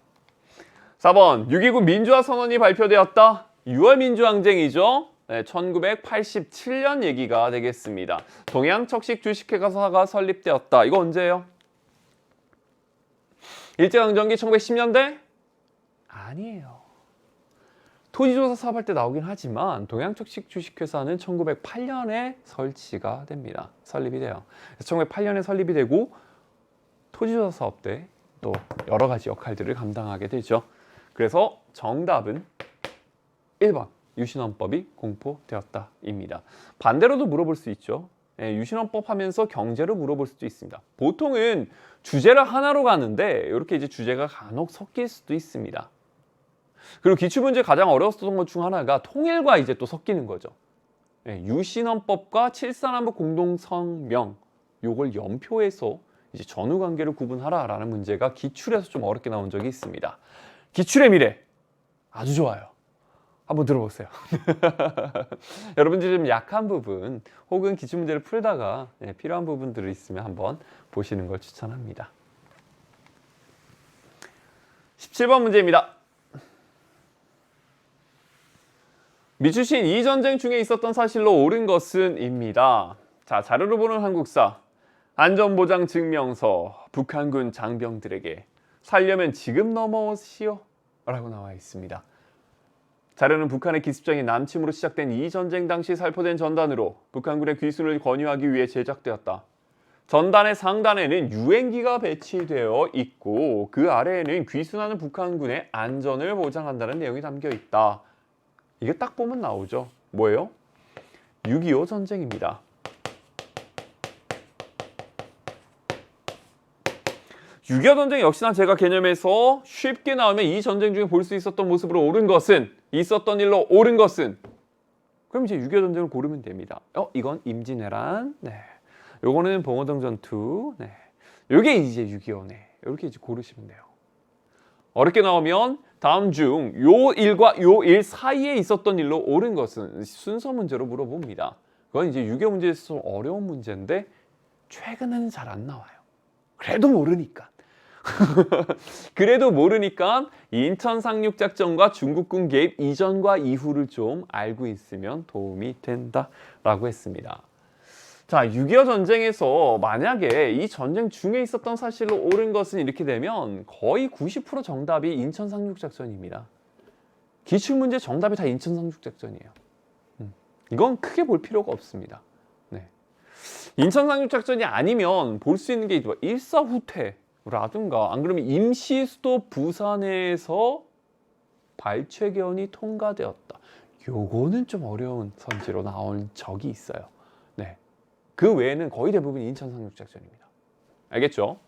4번 6.29 민주화 선언이 발표되었다. 6월 민주항쟁이죠. 네, 1987년 얘기가 되겠습니다. 동양척식 주식회사가 설립되었다. 이거 언제예요? 일제강점기 1910년대? 아니에요. 토지조사 사업할 때 나오긴 하지만 동양척식 주식회사는 1908년에 설치가 됩니다. 설립이 돼요. 1908년에 설립이 되고 토지조사 사업 때 또 여러 가지 역할들을 감당하게 되죠. 그래서 정답은 1번 유신헌법이 공포되었다입니다. 반대로도 물어볼 수 있죠. 유신헌법 하면서 경제를 물어볼 수도 있습니다. 보통은 주제를 하나로 가는데 이렇게 이제 주제가 간혹 섞일 수도 있습니다. 그리고 기출문제 가장 어려웠던 것 중 하나가 통일과 이제 또 섞이는 거죠. 유신헌법과 7.4남북 공동성명 요걸 연표해서 이제 전후관계를 구분하라라는 문제가 기출에서 좀 어렵게 나온 적이 있습니다. 기출의 미래 아주 좋아요. 한번 들어보세요. 여러분들이 좀 약한 부분 혹은 기출문제를 풀다가 필요한 부분들이 있으면 한번 보시는 걸 추천합니다. 17번 문제입니다. 미추신 이전쟁 중에 있었던 사실로 옳은 것은 입니다. 자, 자료로 보는 한국사. 안전보장 증명서 북한군 장병들에게 살려면 지금 넘어오시오. 라고 나와 있습니다. 자료는 북한의 기습적인 남침으로 시작된 이 전쟁 당시 살포된 전단으로 북한군의 귀순을 권유하기 위해 제작되었다. 전단의 상단에는 유엔기가 배치되어 있고 그 아래에는 귀순하는 북한군의 안전을 보장한다는 내용이 담겨 있다. 이게 딱 보면 나오죠. 뭐예요? 6.25 전쟁입니다. 6.25 전쟁 역시나 제가 개념에서 쉽게 나오면 이 전쟁 중에 볼 수 있었던 모습으로 옳은 것은, 있었던 일로 옳은 것은, 그럼 이제 6.25 전쟁을 고르면 됩니다. 이건 임진왜란, 네. 요거는 봉오동 전투, 네. 요게 이제 6.25네. 이렇게 이제 고르시면 돼요. 어렵게 나오면 다음 중 요 일과 요 일 사이에 있었던 일로 옳은 것은 순서 문제로 물어봅니다. 그건 이제 6.25 문제에서 좀 어려운 문제인데 최근에는 잘 안 나와요. 그래도 모르니까. 그래도 모르니까 인천 상륙작전과 중국군 개입 이전과 이후를 좀 알고 있으면 도움이 된다라고 했습니다. 자, 6.25 전쟁에서 만약에 이 전쟁 중에 있었던 사실로 옳은 것은 이렇게 되면 거의 90% 정답이 인천 상륙작전입니다. 기출문제 정답이 다 인천 상륙작전이에요. 이건 크게 볼 필요가 없습니다. 네. 인천 상륙작전이 아니면 볼 수 있는 게 일사후퇴라든가 안 그러면 임시 수도 부산에서 발췌견이 통과되었다. 요거는 좀 어려운 선지로 나온 적이 있어요. 네. 그 외에는 거의 대부분 인천 상륙작전입니다. 알겠죠?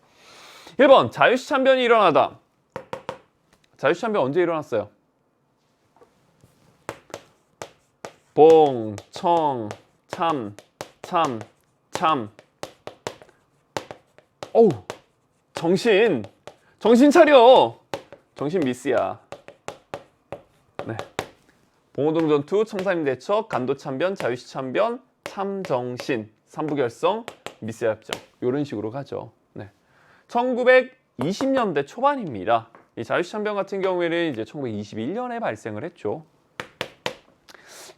1번 자유시 참변이 일어나다. 자유시 참변 언제 일어났어요? 봉, 청, 참. 어우, 정신 차려. 정신 미스야. 네. 봉오동 전투, 청사림 대첩, 간도 참변, 자유시 참변, 참정신, 삼부결성, 미스 협정. 이런 식으로 가죠. 네. 1920년대 초반입니다. 이 자유시 참변 같은 경우에는 이제 1921년에 발생을 했죠.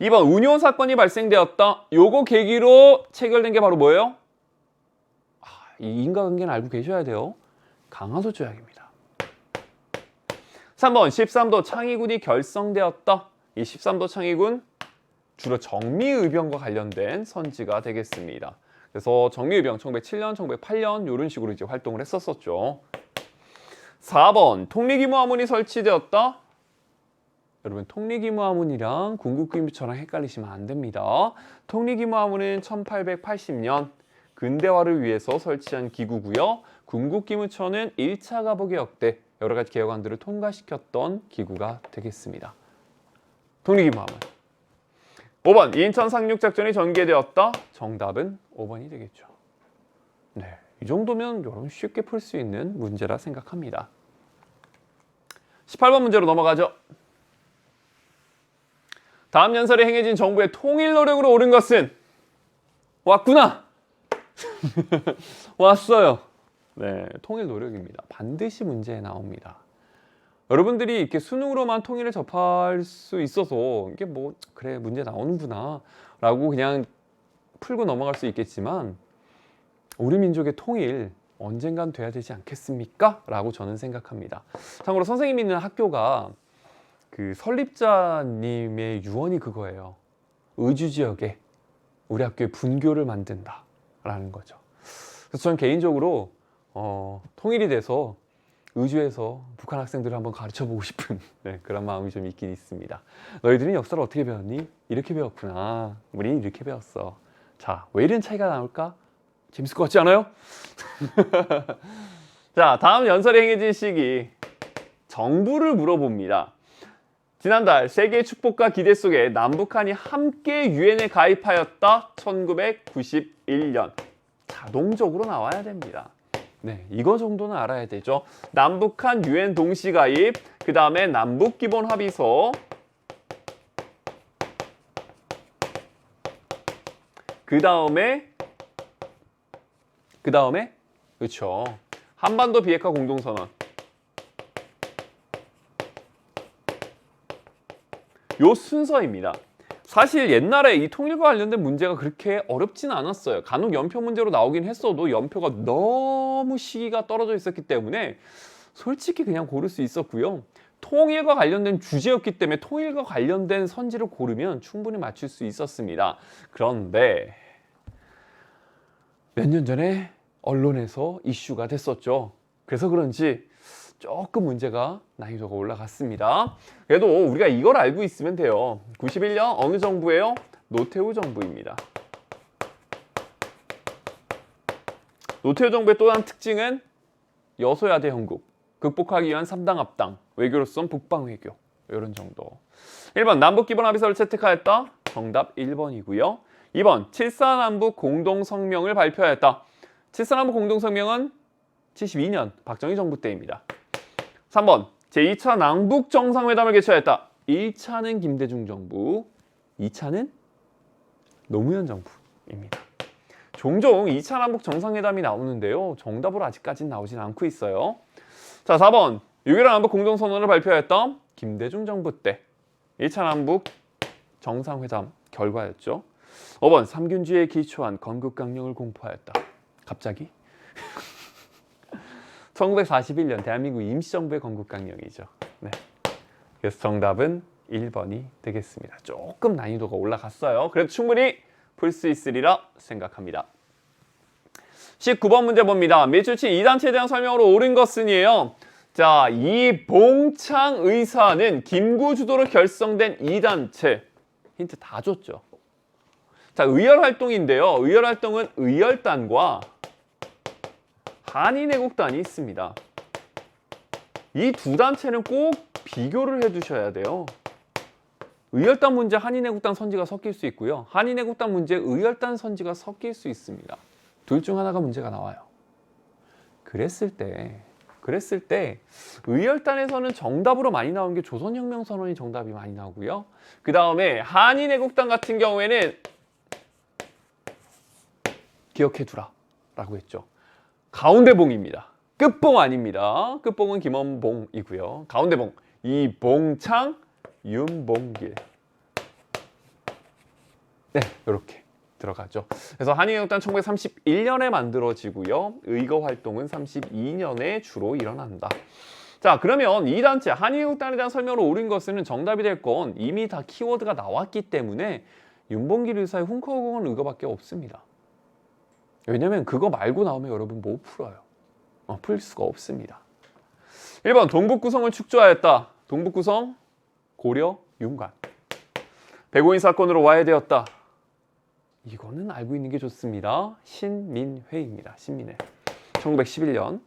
2번 운요 사건이 발생되었다. 요거 계기로 체결된 게 바로 뭐예요? 이 인과관계는 알고 계셔야 돼요. 강화도 조약입니다. 3번 13도 창의군이 결성되었다. 이 13도 창의군 주로 정미의병과 관련된 선지가 되겠습니다. 그래서 정미의병 1907년, 1908년 이런 식으로 이제 활동을 했었었죠. 4번 통리기무화문이 설치되었다. 여러분 통리기무화문이랑 궁극기무처랑 헷갈리시면 안 됩니다. 통리기무화문은 1880년 근대화를 위해서 설치한 기구고요. 궁극기무처는 1차 가보개혁 때 여러 가지 개혁안들을 통과시켰던 기구가 되겠습니다. 통리기무화문. 5번 인천 상륙작전이 전개되었다. 정답은 5번이 되겠죠. 네, 이 정도면 여러분 쉽게 풀 수 있는 문제라 생각합니다. 18번 문제로 넘어가죠. 다음 연설에 행해진 정부의 통일 노력으로 옳은 것은? 왔구나. 왔어요. 네, 통일 노력입니다. 반드시 문제에 나옵니다. 여러분들이 이렇게 수능으로만 통일을 접할 수 있어서 이게 뭐 그래 문제 나오는구나 라고 그냥 풀고 넘어갈 수 있겠지만 우리 민족의 통일 언젠간 돼야 되지 않겠습니까? 라고 저는 생각합니다. 참고로 선생님이 있는 학교가 그 설립자님의 유언이 그거예요. 의주 지역에 우리 학교에 분교를 만든다 라는 거죠. 그래서 저는 개인적으로 통일이 돼서 의주에서 북한 학생들을 한번 가르쳐보고 싶은 그런 마음이 좀 있긴 있습니다. 너희들은 역사를 어떻게 배웠니? 이렇게 배웠구나. 우리는 이렇게 배웠어. 자, 왜 이런 차이가 나올까? 재밌을 것 같지 않아요? 자, 다음 연설에 행해진 시기 정부를 물어봅니다. 지난달 세계의 축복과 기대 속에 남북한이 함께 유엔에 가입하였다. 1991년. 자동적으로 나와야 됩니다. 네, 이거 정도는 알아야 되죠. 남북한 유엔 동시 가입, 그 다음에 남북기본합의서, 그 다음에 그렇죠. 한반도 비핵화 공동선언. 요 순서입니다. 사실 옛날에 이 통일과 관련된 문제가 그렇게 어렵지는 않았어요. 간혹 연표 문제로 나오긴 했어도 연표가 너무 시기가 떨어져 있었기 때문에 솔직히 그냥 고를 수 있었고요. 통일과 관련된 주제였기 때문에 통일과 관련된 선지를 고르면 충분히 맞출 수 있었습니다. 그런데 몇 년 전에 언론에서 이슈가 됐었죠. 그래서 그런지 조금 문제가 난이도가 올라갔습니다. 그래도 우리가 이걸 알고 있으면 돼요. 91년 어느 정부예요? 노태우 정부입니다. 노태우 정부의 또 다른 특징은 여소야대 형국, 극복하기 위한 3당 합당, 외교로선 북방외교 이런 정도. 1번 남북기본합의서를 채택하였다. 정답 1번이고요. 2번 7.4남북 공동성명을 발표하였다. 7.4남북 공동성명은 72년 박정희 정부 때입니다. 3번 제2차 남북정상회담을 개최하였다. 1차는 김대중 정부, 2차는 노무현 정부입니다. 종종 2차 남북 정상회담이 나오는데요. 정답으로 아직까지는 나오진 않고 있어요. 자, 4번 6.15 남북 공동선언을 발표했다. 김대중 정부 때 1차 남북 정상회담 결과였죠. 5번 삼균주의에 기초한 건국강령을 공포하였다. 갑자기? 1941년 대한민국 임시정부의 건국강령이죠. 네. 그래서 정답은 1번이 되겠습니다. 조금 난이도가 올라갔어요. 그래도 충분히 풀 수 있으리라 생각합니다. 19번 문제 봅니다. 밀출치 2단체에 대한 설명으로 옳은 것은이에요. 자, 이 봉창 의사는 김구 주도로 결성된 2단체. 힌트 다 줬죠. 자, 의열 활동인데요. 의열 활동은 의열단과 한인애국단이 있습니다. 이 두 단체는 꼭 비교를 해두셔야 돼요. 의열단 문제 한인애국단 선지가 섞일 수 있고요. 한인애국단 문제 의열단 선지가 섞일 수 있습니다. 둘 중 하나가 문제가 나와요. 그랬을 때 의열단에서는 정답으로 많이 나온 게 조선혁명선언이 정답이 많이 나오고요. 그 다음에 한인애국단 같은 경우에는 기억해두라 라고 했죠. 가운데봉입니다. 끝봉 아닙니다. 끝봉은 김원봉이고요. 가운데봉 이봉창 윤봉길. 네, 이렇게 들어가죠. 그래서 한인애국단 1931년에 만들어지고요. 의거 활동은 32년에 주로 일어난다. 자, 그러면 이 단체 한인애국단에 대한 설명으로 옳은 것은 정답이 될 건 이미 다 키워드가 나왔기 때문에 윤봉길 의사의 훈커공원 의거밖에 없습니다. 왜냐면 그거 말고 나오면 여러분 못 풀어요. 풀 수가 없습니다. 1번 동북구성을 축조하였다. 동북구성 고려 윤관. 백오인 사건으로 와해되었다. 이거는 알고 있는 게 좋습니다. 신민회입니다. 신민회. 1911년.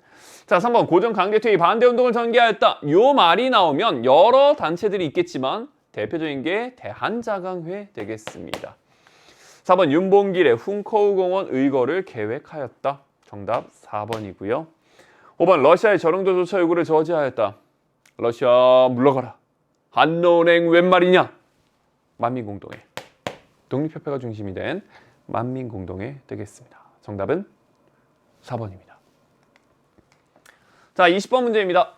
자, 3번 고전 강제 퇴위 반대 운동을 전개하였다. 요 말이 나오면 여러 단체들이 있겠지만 대표적인 게 대한자강회 되겠습니다. 4번 윤봉길의 훈커우공원 의거를 계획하였다. 정답 4번이고요. 5번 러시아의 저릉도 조처 요구를 저지하였다. 러시아 물러가라. 한노은행 웬 말이냐. 만민공동회. 독립협회가 중심이 된 만민공동회 되겠습니다. 정답은 4번입니다. 자, 20번 문제입니다.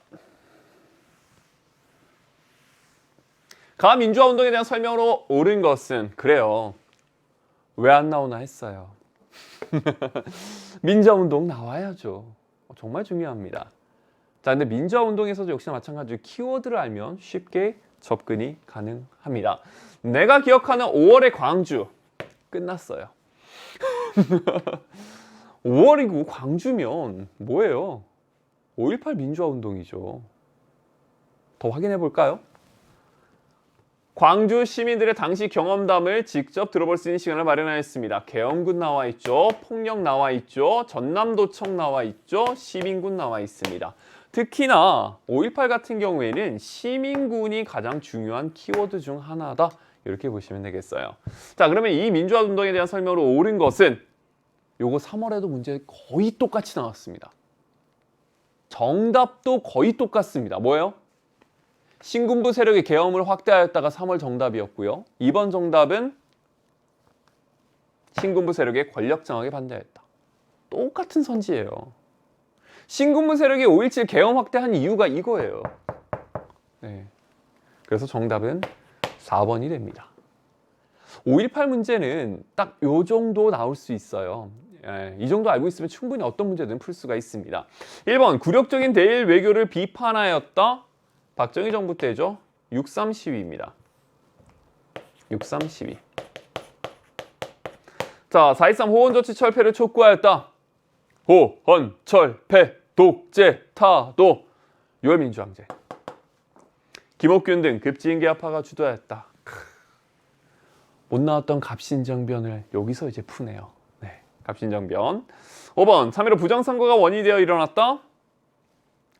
가민주화운동에 대한 설명으로 옳은 것은 그래요. 왜 안 나오나 했어요. 민주화운동 나와야죠. 정말 중요합니다. 자, 근데 민주화운동에서도 역시나 마찬가지로 키워드를 알면 쉽게 접근이 가능합니다. 내가 기억하는 5월의 광주 끝났어요. 5월이고 광주면 뭐예요? 5.18 민주화운동이죠. 더 확인해 볼까요? 광주 시민들의 당시 경험담을 직접 들어볼 수 있는 시간을 마련하였습니다. 계엄군 나와 있죠. 폭력 나와 있죠. 전남도청 나와 있죠. 시민군 나와 있습니다. 특히나 5.18 같은 경우에는 시민군이 가장 중요한 키워드 중 하나다. 이렇게 보시면 되겠어요. 자, 그러면 이 민주화운동에 대한 설명으로 옳은 것은 요거 3월에도 문제 거의 똑같이 나왔습니다. 정답도 거의 똑같습니다. 뭐예요? 신군부 세력의 계엄을 확대하였다가 3월 정답이었고요. 2번 정답은 신군부 세력의 권력 장악에 반대하였다. 똑같은 선지예요. 신군부 세력이 5.17 계엄 확대한 이유가 이거예요. 네. 그래서 정답은 4번이 됩니다. 5.18 문제는 딱 요 정도 나올 수 있어요. 이 정도 알고 있으면 충분히 어떤 문제든 풀 수가 있습니다. 1번 굴욕적인 대일 외교를 비판하였다. 박정희 정부 때죠. 6.3.12입니다. 6.3.12. 자, 4.23 호헌조치 철폐를 촉구하였다. 호헌철폐, 독재, 타도, 6월 민주항쟁. 김옥균 등 급진계합파가 주도하였다. 못 나왔던 갑신정변을 여기서 이제 푸네요. 네, 갑신정변. 5번, 3.15 부정선거가 원인이 되어 일어났다.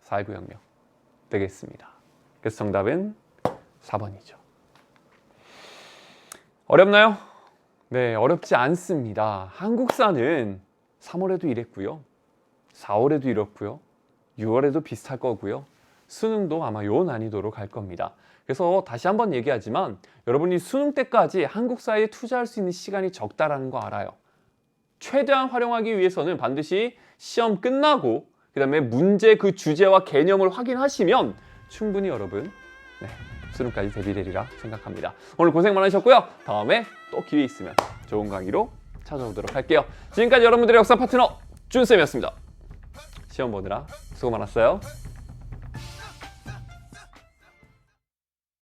4.19 혁명 되겠습니다. 그래서 정답은 4번이죠. 어렵나요? 네, 어렵지 않습니다. 한국사는 3월에도 이랬고요. 4월에도 이렇고요. 6월에도 비슷할 거고요. 수능도 아마 요 난이도로 갈 겁니다. 그래서 다시 한번 얘기하지만 여러분이 수능 때까지 한국사에 투자할 수 있는 시간이 적다라는 거 알아요. 최대한 활용하기 위해서는 반드시 시험 끝나고 그 다음에 문제 그 주제와 개념을 확인하시면 충분히 여러분 수능까지 대비되리라 생각합니다. 오늘 고생 많으셨고요. 다음에 또 기회 있으면 좋은 강의로 찾아오도록 할게요. 지금까지 여러분들의 역사 파트너 준쌤이었습니다. 시험 보느라 수고 많았어요.